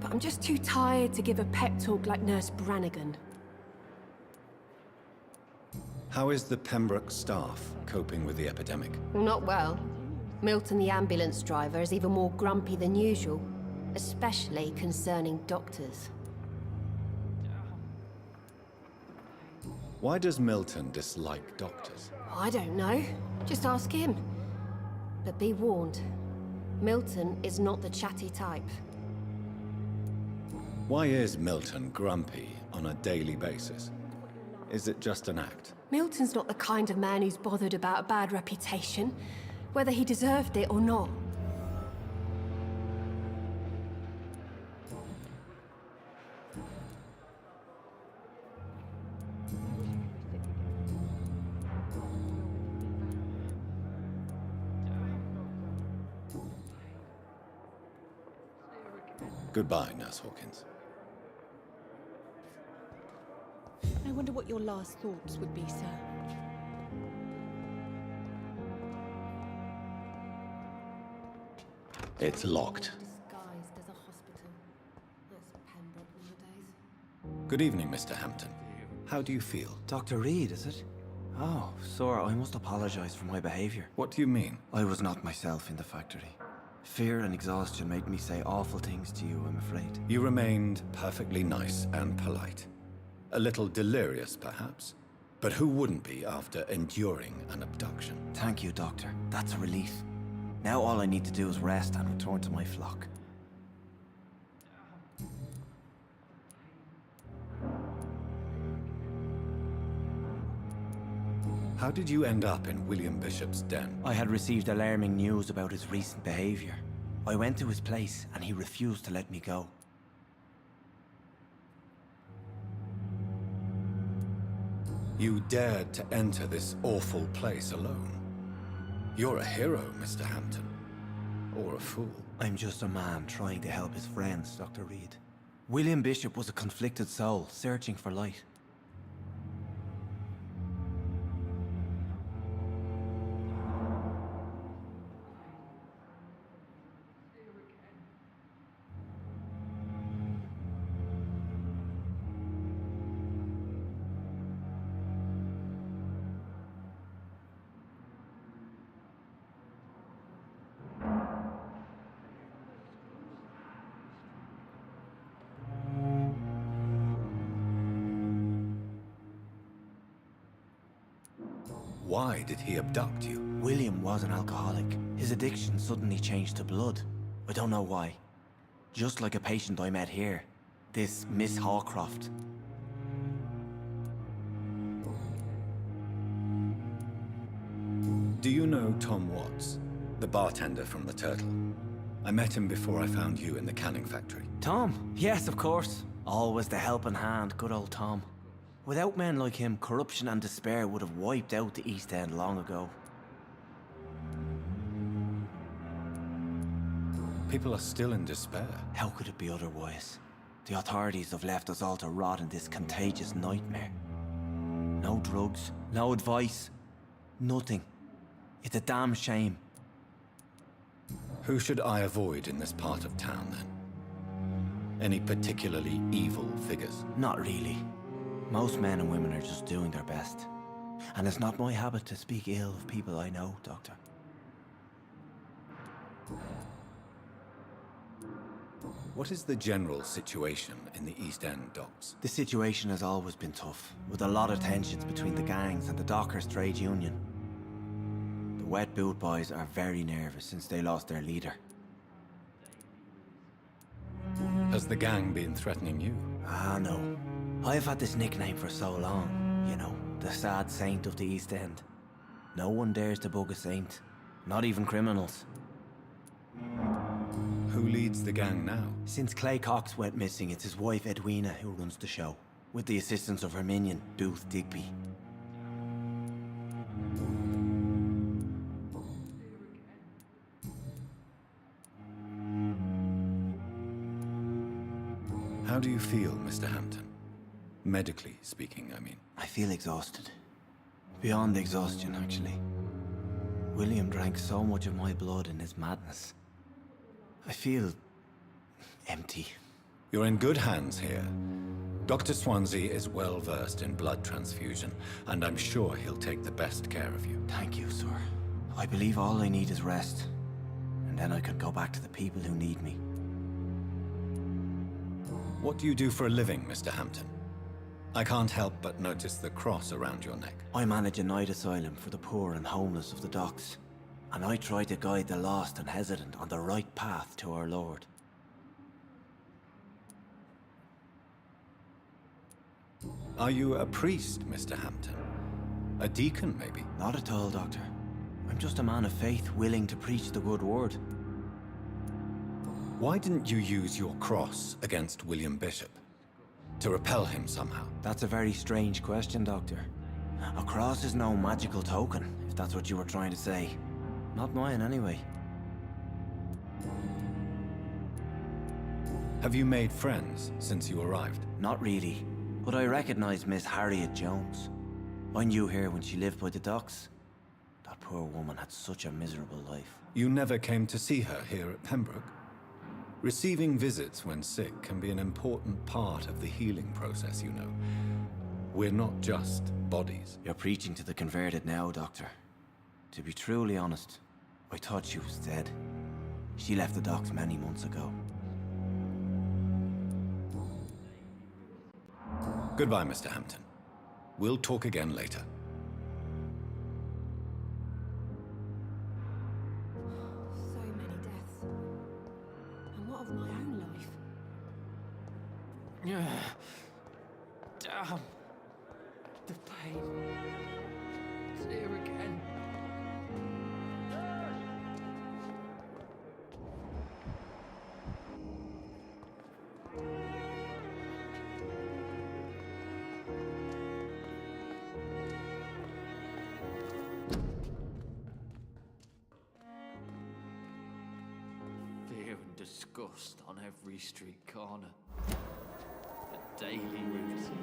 but I'm just too tired to give a pep talk like Nurse Brannigan. How is the Pembroke staff coping with the epidemic? Not well. Milton, the ambulance driver, is even more grumpy than usual, especially concerning doctors. Why does Milton dislike doctors? I don't know. Just ask him. But be warned, Milton is not the chatty type. Why is Milton grumpy on a daily basis? Is it just an act? Milton's not the kind of man who's bothered about a bad reputation, whether he deserved it or not. Goodbye, Nurse Hawkins. I wonder what your last thoughts would be, sir. It's locked. Disguised as a hospital. That's Pembroke nowadays. Good evening, Mr. Hampton. How do you feel? Dr. Reed, is it? Oh, sir, I must apologize for my behavior. What do you mean? I was not myself in the factory. Fear and exhaustion made me say awful things to you, I'm afraid. You remained perfectly nice and polite. A little delirious, perhaps. But who wouldn't be after enduring an abduction? Thank you, Doctor. That's a relief. Now all I need to do is rest and return to my flock. How did you end up in William Bishop's den? I had received alarming news about his recent behavior. I went to his place and he refused to let me go. You dared to enter this awful place alone. You're a hero, Mr. Hampton. Or a fool. I'm just a man trying to help his friends, Dr. Reed. William Bishop was a conflicted soul, searching for light. Why did he abduct you? William was an alcoholic. His addiction suddenly changed to blood. I don't know why. Just like a patient I met here. This Miss Hawcroft. Do you know Tom Watts, the bartender from the Turtle? I met him before I found you in the canning factory. Tom? Yes, of course. Always the helping hand, good old Tom. Without men like him, corruption and despair would have wiped out the East End long ago. People are still in despair. How could it be otherwise? The authorities have left us all to rot in this contagious nightmare. No drugs, no advice, nothing. It's a damn shame. Who should I avoid in this part of town, then? Any particularly evil figures? Not really. Most men and women are just doing their best. And it's not my habit to speak ill of people I know, Doctor. What is the general situation in the East End docks? The situation has always been tough, with a lot of tensions between the gangs and the dockers' trade union. The wet boot boys are very nervous since they lost their leader. Has the gang been threatening you? Ah, no. I've had this nickname for so long, you know, the sad saint of the East End. No one dares to bug a saint, not even criminals. Who leads the gang now? Since Clay Cox went missing, it's his wife Edwina who runs the show, with the assistance of her minion, Booth Digby. How do you feel, Mr. Hampton? Medically speaking, I mean. I feel exhausted. Beyond exhaustion, actually. William drank so much of my blood in his madness. I feel empty. You're in good hands here. Dr. Swansea is well versed in blood transfusion, and I'm sure he'll take the best care of you. Thank you, sir. I believe all I need is rest. And then I can go back to the people who need me. What do you do for a living, Mr. Hampton? I can't help but notice the cross around your neck. I manage a night asylum for the poor and homeless of the docks. And I try to guide the lost and hesitant on the right path to our Lord. Are you a priest, Mr. Hampton? A deacon, maybe? Not at all, Doctor. I'm just a man of faith willing to preach the good word. Why didn't you use your cross against William Bishop? To repel him somehow? That's a very strange question, Doctor. A cross is no magical token, if that's what you were trying to say. Not mine, anyway. Have you made friends since you arrived? Not really, but I recognize Miss Harriet Jones. I knew her when she lived by the docks. That poor woman had such a miserable life. You never came to see her here at Pembroke? Receiving visits when sick can be an important part of the healing process, you know. We're not just bodies. You're preaching to the converted now, Doctor. To be truly honest, I thought she was dead. She left the docks many months ago. Goodbye, Mr. Hampton. We'll talk again later. So many deaths. And what of my own life? Damn. The pain. It's here again. fear and disgust on every street corner. A daily routine.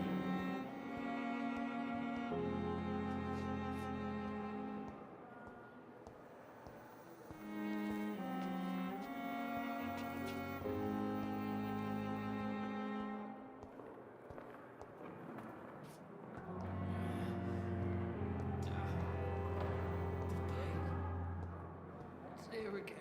It's here again.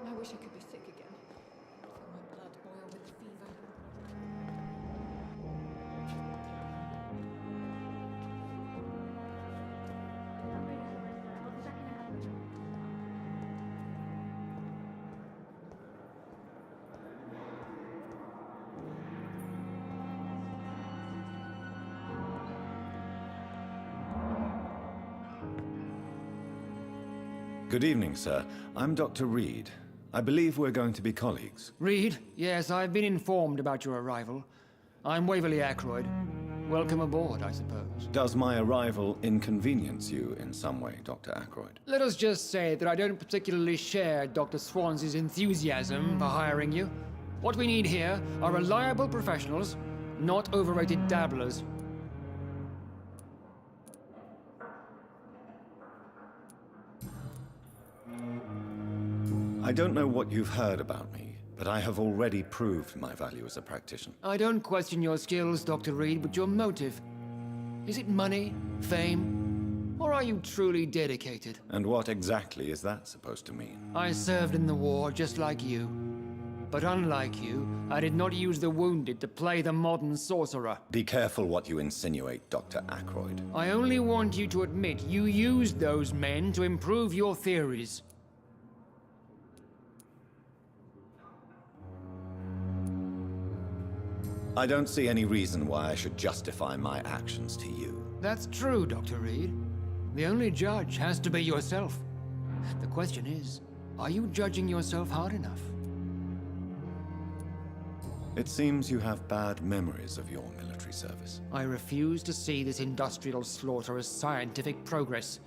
I wish I could be sick again. Feel my blood boil with fever. Good evening, sir. I'm Dr. Reed. I believe we're going to be colleagues. Reed? Yes, I've been informed about your arrival. I'm Waverly Ackroyd. Welcome aboard, I suppose. Does my arrival inconvenience you in some way, Dr. Ackroyd? Let us just say that I don't particularly share Dr. Swans's enthusiasm for hiring you. What we need here are reliable professionals, not overrated dabblers. I don't know what you've heard about me, but I have already proved my value as a practitioner. I don't question your skills, Dr. Reed, but your motive. Is it money, fame, or are you truly dedicated? And what exactly is that supposed to mean? I served in the war just like you. But unlike you, I did not use the wounded to play the modern sorcerer. Be careful what you insinuate, Dr. Ackroyd. I only want you to admit you used those men to improve your theories. I don't see any reason why I should justify my actions to you. That's true, Dr. Reed. The only judge has to be yourself. The question is, are you judging yourself hard enough? It seems you have bad memories of your military service. I refuse to see this industrial slaughter as scientific progress.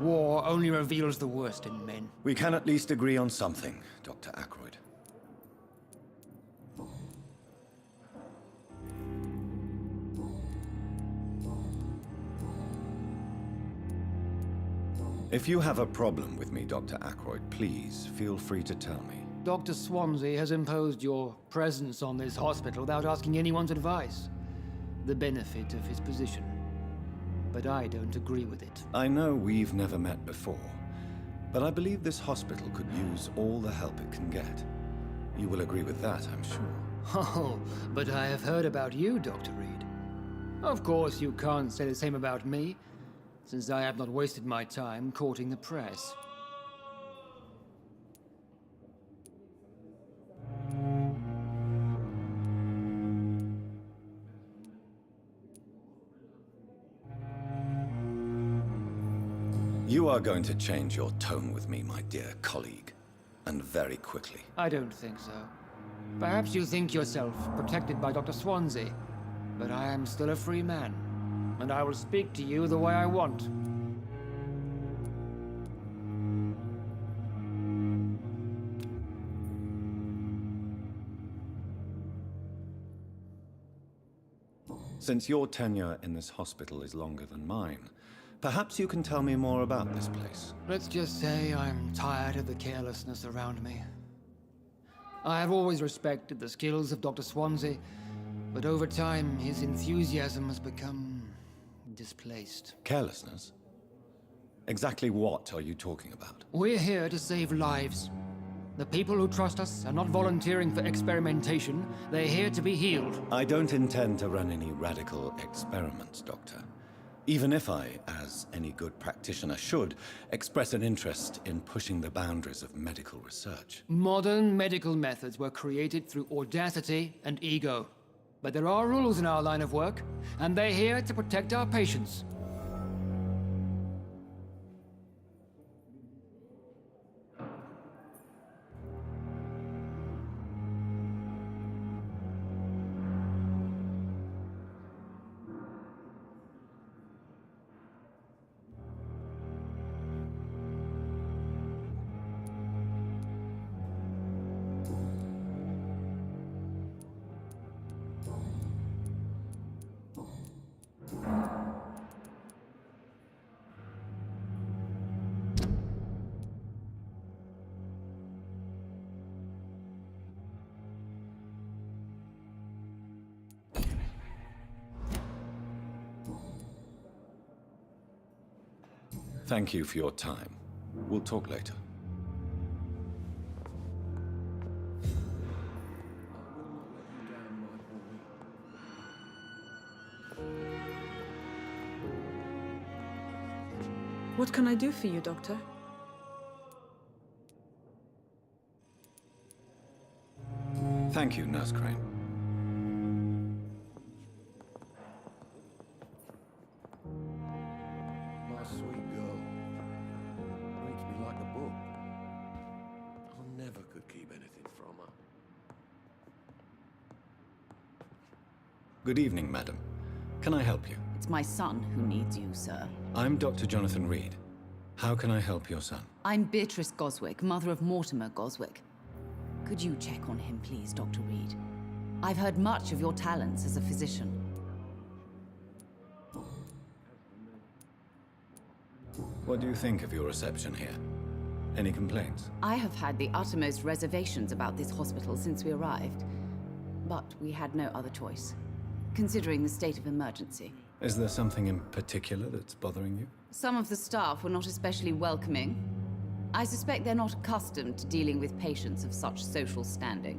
War only reveals the worst in men. We can at least agree on something, Dr. Ackroyd. If you have a problem with me, Dr. Ackroyd, please feel free to tell me. Dr. Swansea has imposed your presence on this hospital without asking anyone's advice. The benefit of his position. But I don't agree with it. I know we've never met before, but I believe this hospital could use all the help it can get. You will agree with that, I'm sure. Oh, but I have heard about you, Dr. Reed. Of course, you can't say the same about me, since I have not wasted my time courting the press. You are going to change your tone with me, my dear colleague, and very quickly. I don't think so. Perhaps you think yourself protected by Dr. Swansea, but I am still a free man, and I will speak to you the way I want. Since your tenure in this hospital is longer than mine, perhaps you can tell me more about this place. Let's just say I'm tired of the carelessness around me. I have always respected the skills of Dr. Swansea, but over time his enthusiasm has become displaced. Carelessness? Exactly what are you talking about? We're here to save lives. The people who trust us are not volunteering for experimentation. They're here to be healed. I don't intend to run any radical experiments, Doctor. Even if I, as any good practitioner should, express an interest in pushing the boundaries of medical research. Modern medical methods were created through audacity and ego. But there are rules in our line of work, and they're here to protect our patients. Thank you for your time. We'll talk later. What can I do for you, Doctor? Thank you, Nurse Crane. My sweet girl. Reads me like a book. I never could keep anything from her. Good evening, madam. Can I help you? It's my son who needs you, sir. I'm Dr. Jonathan Reed. How can I help your son? I'm Beatrice Goswick, mother of Mortimer Goswick. Could you check on him, please, Dr. Reed? I've heard much of your talents as a physician. What do you think of your reception here? Any complaints? I have had the uttermost reservations about this hospital since we arrived. But we had no other choice, considering the state of emergency. Is there something in particular that's bothering you? Some of the staff were not especially welcoming. I suspect they're not accustomed to dealing with patients of such social standing.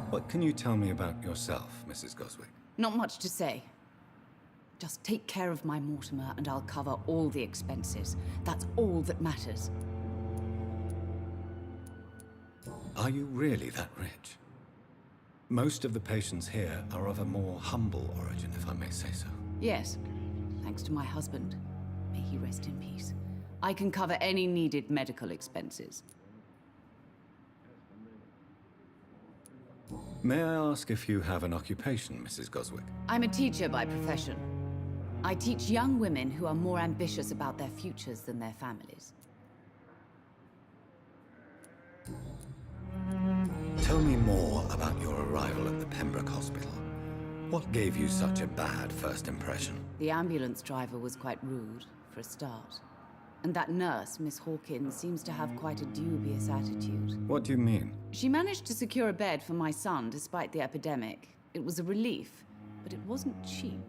What can you tell me about yourself, Mrs. Goswick? Not much to say. Just take care of my Mortimer and I'll cover all the expenses. That's all that matters. Are you really that rich? Most of the patients here are of a more humble origin, if I may say so. Yes, thanks to my husband. May he rest in peace. I can cover any needed medical expenses. May I ask if you have an occupation, Mrs. Goswick? I'm a teacher by profession. I teach young women who are more ambitious about their futures than their families. Tell me more about your arrival at the Pembroke Hospital. What gave you such a bad first impression? The ambulance driver was quite rude, for a start. And that nurse, Miss Hawkins, seems to have quite a dubious attitude. What do you mean? She managed to secure a bed for my son despite the epidemic. It was a relief, but it wasn't cheap.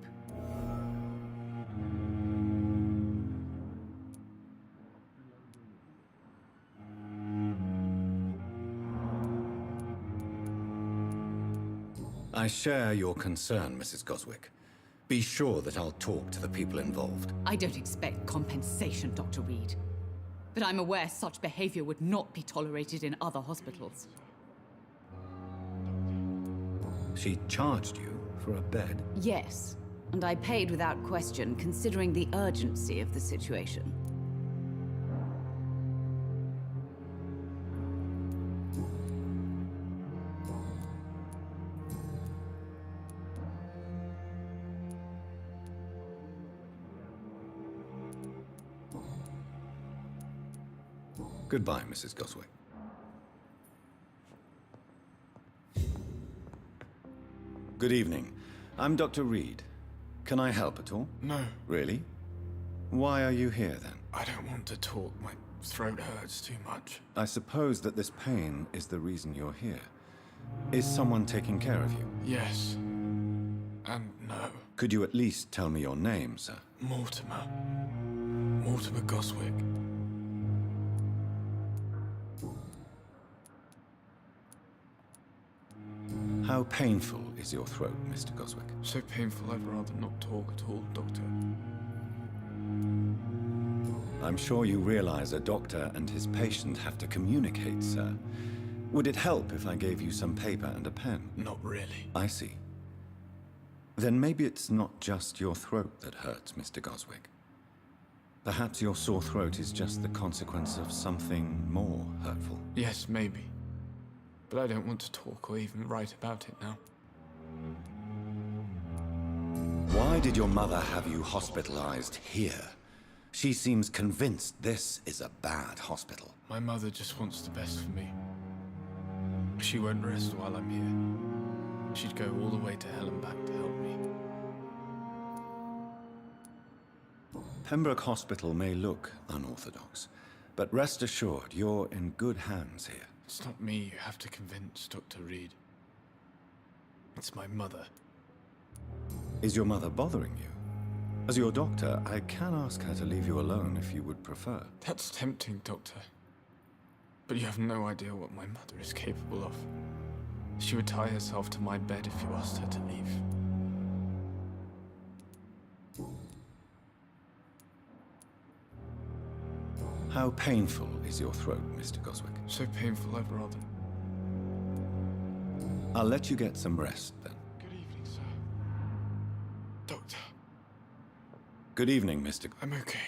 I share your concern, Mrs. Goswick. Be sure that I'll talk to the people involved. I don't expect compensation, Dr. Reed. But I'm aware such behavior would not be tolerated in other hospitals. She charged you for a bed? Yes, and I paid without question, considering the urgency of the situation. Goodbye, Mrs. Goswick. Good evening. I'm Dr. Reed. Can I help at all? No. Really? Why are you here, then? I don't want to talk. My throat hurts too much. I suppose that this pain is the reason you're here. Is someone taking care of you? Yes. And no. Could you at least tell me your name, sir? Mortimer. Mortimer Goswick. How painful is your throat, Mr. Goswick? So painful I'd rather not talk at all, Doctor. I'm sure you realize a doctor and his patient have to communicate, sir. Would it help if I gave you some paper and a pen? Not really. I see. Then maybe it's not just your throat that hurts, Mr. Goswick. Perhaps your sore throat is just the consequence of something more hurtful. Yes, maybe. But I don't want to talk or even write about it now. Why did your mother have you hospitalized here? She seems convinced this is a bad hospital. My mother just wants the best for me. She won't rest while I'm here. She'd go all the way to hell and back to help me. Pembroke Hospital may look unorthodox, but rest assured you're in good hands here. It's not me you have to convince, Dr. Reed. It's my mother. Is your mother bothering you? As your doctor, I can ask her to leave you alone if you would prefer. That's tempting, Doctor. But you have no idea what my mother is capable of. She would tie herself to my bed if you asked her to leave. How painful is your throat, Mr. Goswick? So painful I'd rather... I'll let you get some rest, then. Good evening, sir. Doctor. Good evening, Mr. I'm okay.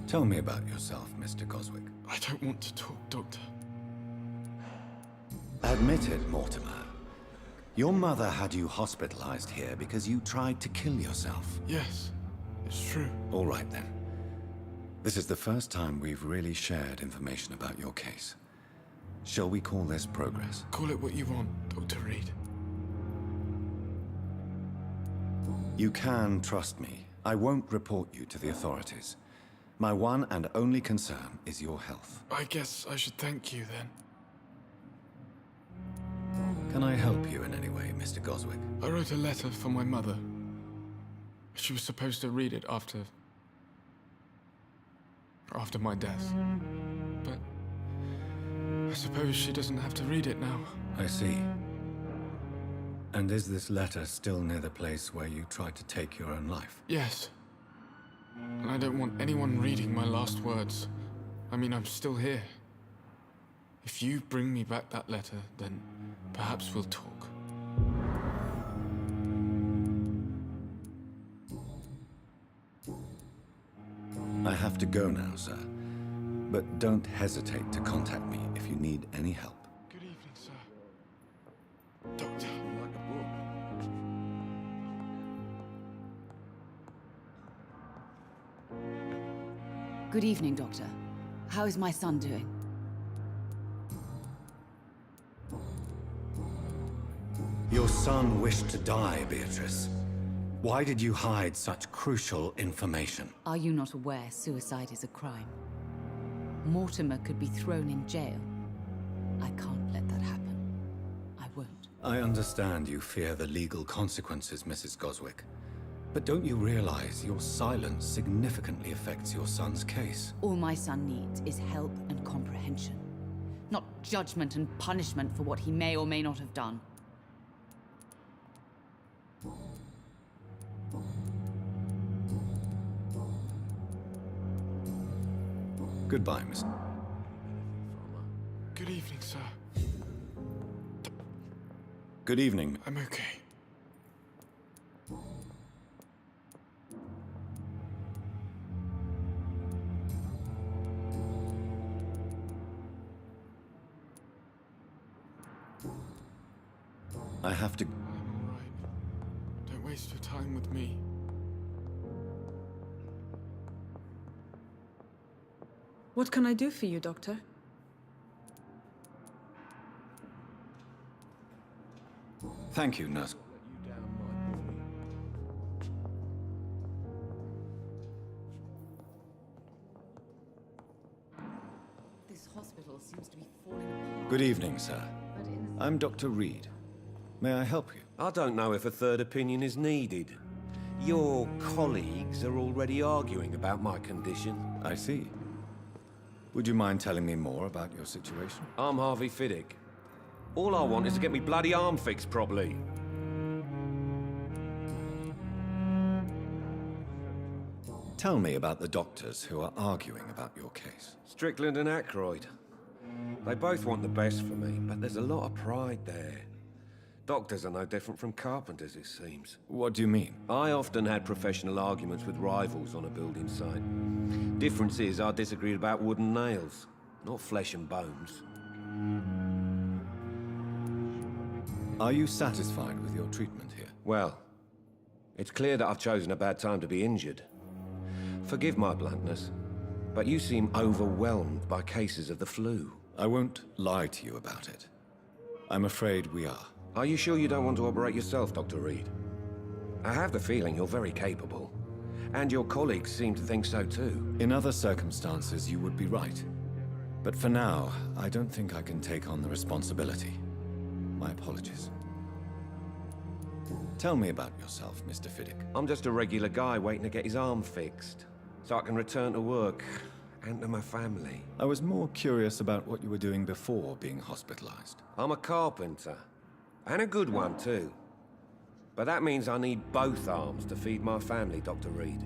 Tell me about yourself, Mr. Goswick. I don't want to talk, Doctor. Admit it, Mortimer. Your mother had you hospitalized here because you tried to kill yourself. Yes, it's true. All right, then. This is the first time we've really shared information about your case. Shall we call this progress? Call it what you want, Dr. Reed. You can trust me. I won't report you to the authorities. My one and only concern is your health. I guess I should thank you, then. Can I help you in any way, Mr. Goswick? I wrote a letter for my mother. She was supposed to read it after my death. But I suppose she doesn't have to read it now. I see. And is this letter still near the place where you tried to take your own life? Yes. And I don't want anyone reading my last words. I mean, I'm still here. If you bring me back that letter, then perhaps we'll talk. I have to go now, sir. But don't hesitate to contact me if you need any help. Good Good evening, Doctor. How is my son doing? Your son wished to die, Beatrice. Why did you hide such crucial information? Are you not aware suicide is a crime? Mortimer could be thrown in jail. I can't let that happen. I won't. I understand you fear the legal consequences, Mrs. Goswick. But don't you realize your silence significantly affects your son's case? All my son needs is help and comprehension. Not judgment and punishment for what he may or may not have done. Goodbye, Miss. Good evening, sir. Good evening. I'm okay. I have to... I'm all right. Don't waste your time with me. What can I do for you, Doctor? Thank you, nurse. This hospital seems to be falling apart. Good evening, sir. I'm Dr. Reed. May I help you? I don't know if a third opinion is needed. Your colleagues are already arguing about my condition. I see. Would you mind telling me more about your situation? I'm Harvey Fiddick. All I want is to get me bloody arm fixed properly. Tell me about the doctors who are arguing about your case. Strickland and Aykroyd. They both want the best for me, but there's a lot of pride there. Doctors are no different from carpenters, it seems. What do you mean? I often had professional arguments with rivals on a building site. Difference is I disagreed about wooden nails, not flesh and bones. Are you satisfied with your treatment here? Well, it's clear that I've chosen a bad time to be injured. Forgive my bluntness, but you seem overwhelmed by cases of the flu. I won't lie to you about it. I'm afraid we are. Are you sure you don't want to operate yourself, Dr. Reed? I have the feeling you're very capable. And your colleagues seem to think so too. In other circumstances, you would be right. But for now, I don't think I can take on the responsibility. My apologies. Tell me about yourself, Mr. Fiddick. I'm just a regular guy waiting to get his arm fixed, so I can return to work and to my family. I was more curious about what you were doing before being hospitalized. I'm a carpenter. And a good one, too. But that means I need both arms to feed my family, Dr. Reed.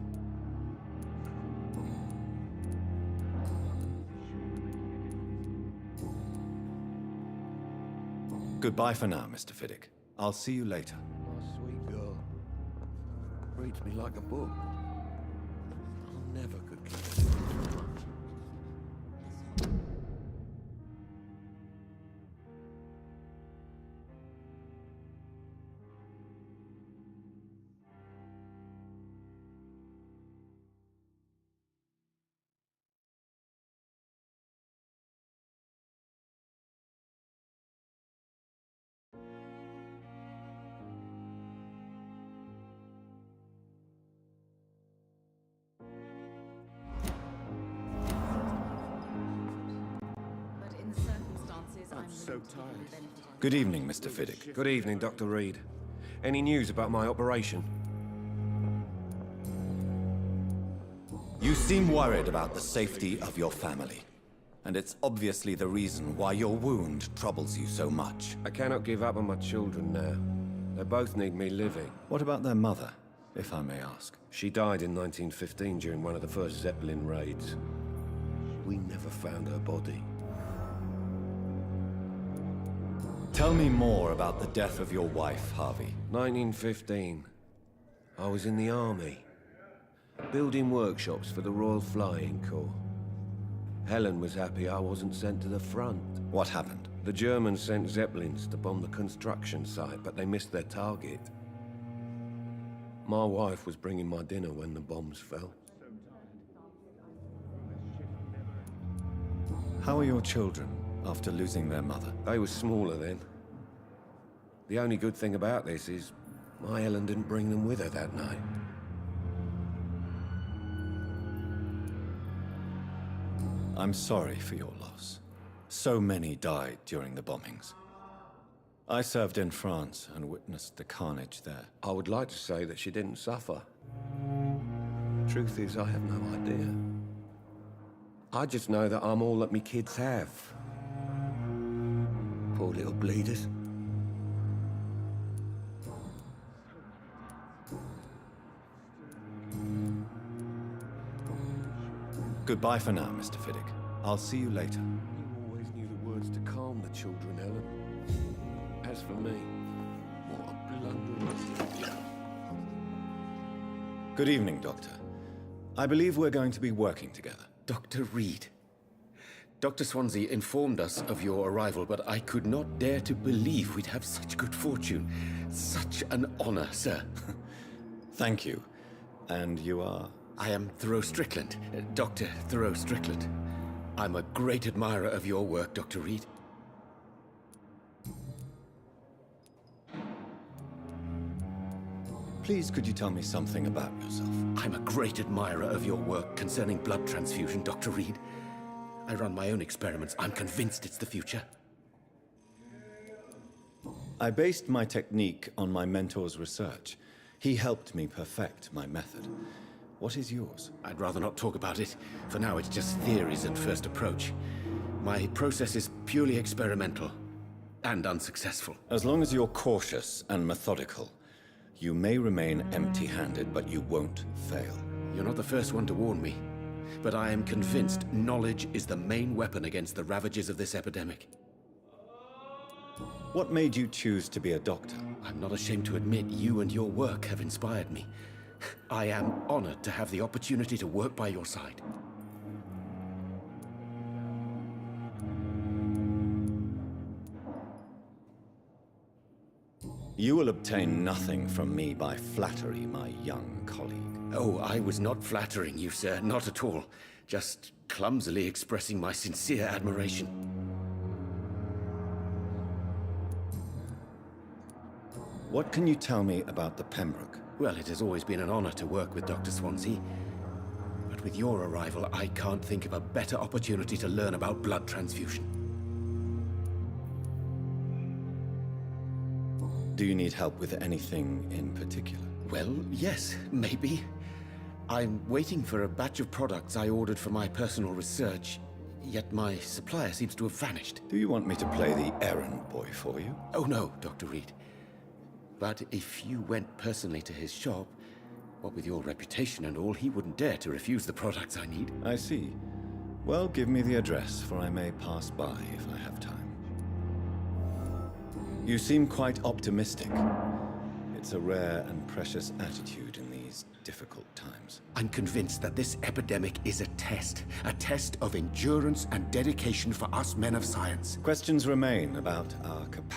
Goodbye for now, Mr. Fiddick. I'll see you later. My sweet girl. Reads me like a book. I'll never could get it. So tired. Good evening, Mr. Fiddick. Good evening, Dr. Reed. Any news about my operation? You seem worried about the safety of your family. And it's obviously the reason why your wound troubles you so much. I cannot give up on my children now. They both need me living. What about their mother, if I may ask? She died in 1915 during one of the first Zeppelin raids. We never found her body. Tell me more about the death of your wife, Harvey. 1915. I was in the army, building workshops for the Royal Flying Corps. Helen was happy I wasn't sent to the front. What happened? The Germans sent Zeppelins to bomb the construction site, but they missed their target. My wife was bringing my dinner when the bombs fell. How are your children after losing their mother? They were smaller then. The only good thing about this is my Helen didn't bring them with her that night. I'm sorry for your loss. So many died during the bombings. I served in France and witnessed the carnage there. I would like to say that she didn't suffer. Truth is, I have no idea. I just know that I'm all that me kids have. Poor little bleeders. Goodbye for now, Mr. Fiddick. I'll see you later. You always knew the words to calm the children, Helen. As for me, what a blunder. Good evening, Doctor. I believe we're going to be working together. Dr. Reed. Dr. Swansea informed us of your arrival, but I could not dare to believe we'd have such good fortune. Such an honor, sir. Thank you. And you are? I am Thoreau Strickland, Dr. Thoreau Strickland. I'm a great admirer of your work, Dr. Reed. Please, could you tell me something about yourself? I'm a great admirer of your work concerning blood transfusion, Dr. Reed. I run my own experiments. I'm convinced it's the future. I based my technique on my mentor's research. He helped me perfect my method. What is yours? I'd rather not talk about it. For now, it's just theories and first approach. My process is purely experimental and unsuccessful. As long as you're cautious and methodical, you may remain empty-handed, but you won't fail. You're not the first one to warn me, but I am convinced knowledge is the main weapon against the ravages of this epidemic. What made you choose to be a doctor? I'm not ashamed to admit you and your work have inspired me. I am honored to have the opportunity to work by your side. You will obtain nothing from me by flattery, my young colleague. Oh, I was not flattering you, sir. Not at all. Just clumsily expressing my sincere admiration. What can you tell me about the Pembroke? Well, it has always been an honor to work with Dr. Swansea. But with your arrival, I can't think of a better opportunity to learn about blood transfusion. Do you need help with anything in particular? Well, yes, maybe. I'm waiting for a batch of products I ordered for my personal research, yet my supplier seems to have vanished. Do you want me to play the errand boy for you? Oh no, Dr. Reed. But if you went personally to his shop, what with your reputation and all, he wouldn't dare to refuse the products I need. I see. Well, give me the address, for I may pass by if I have time. You seem quite optimistic. It's a rare and precious attitude in these difficult times. I'm convinced that this epidemic is a test of endurance and dedication for us men of science. Questions remain about our capacity.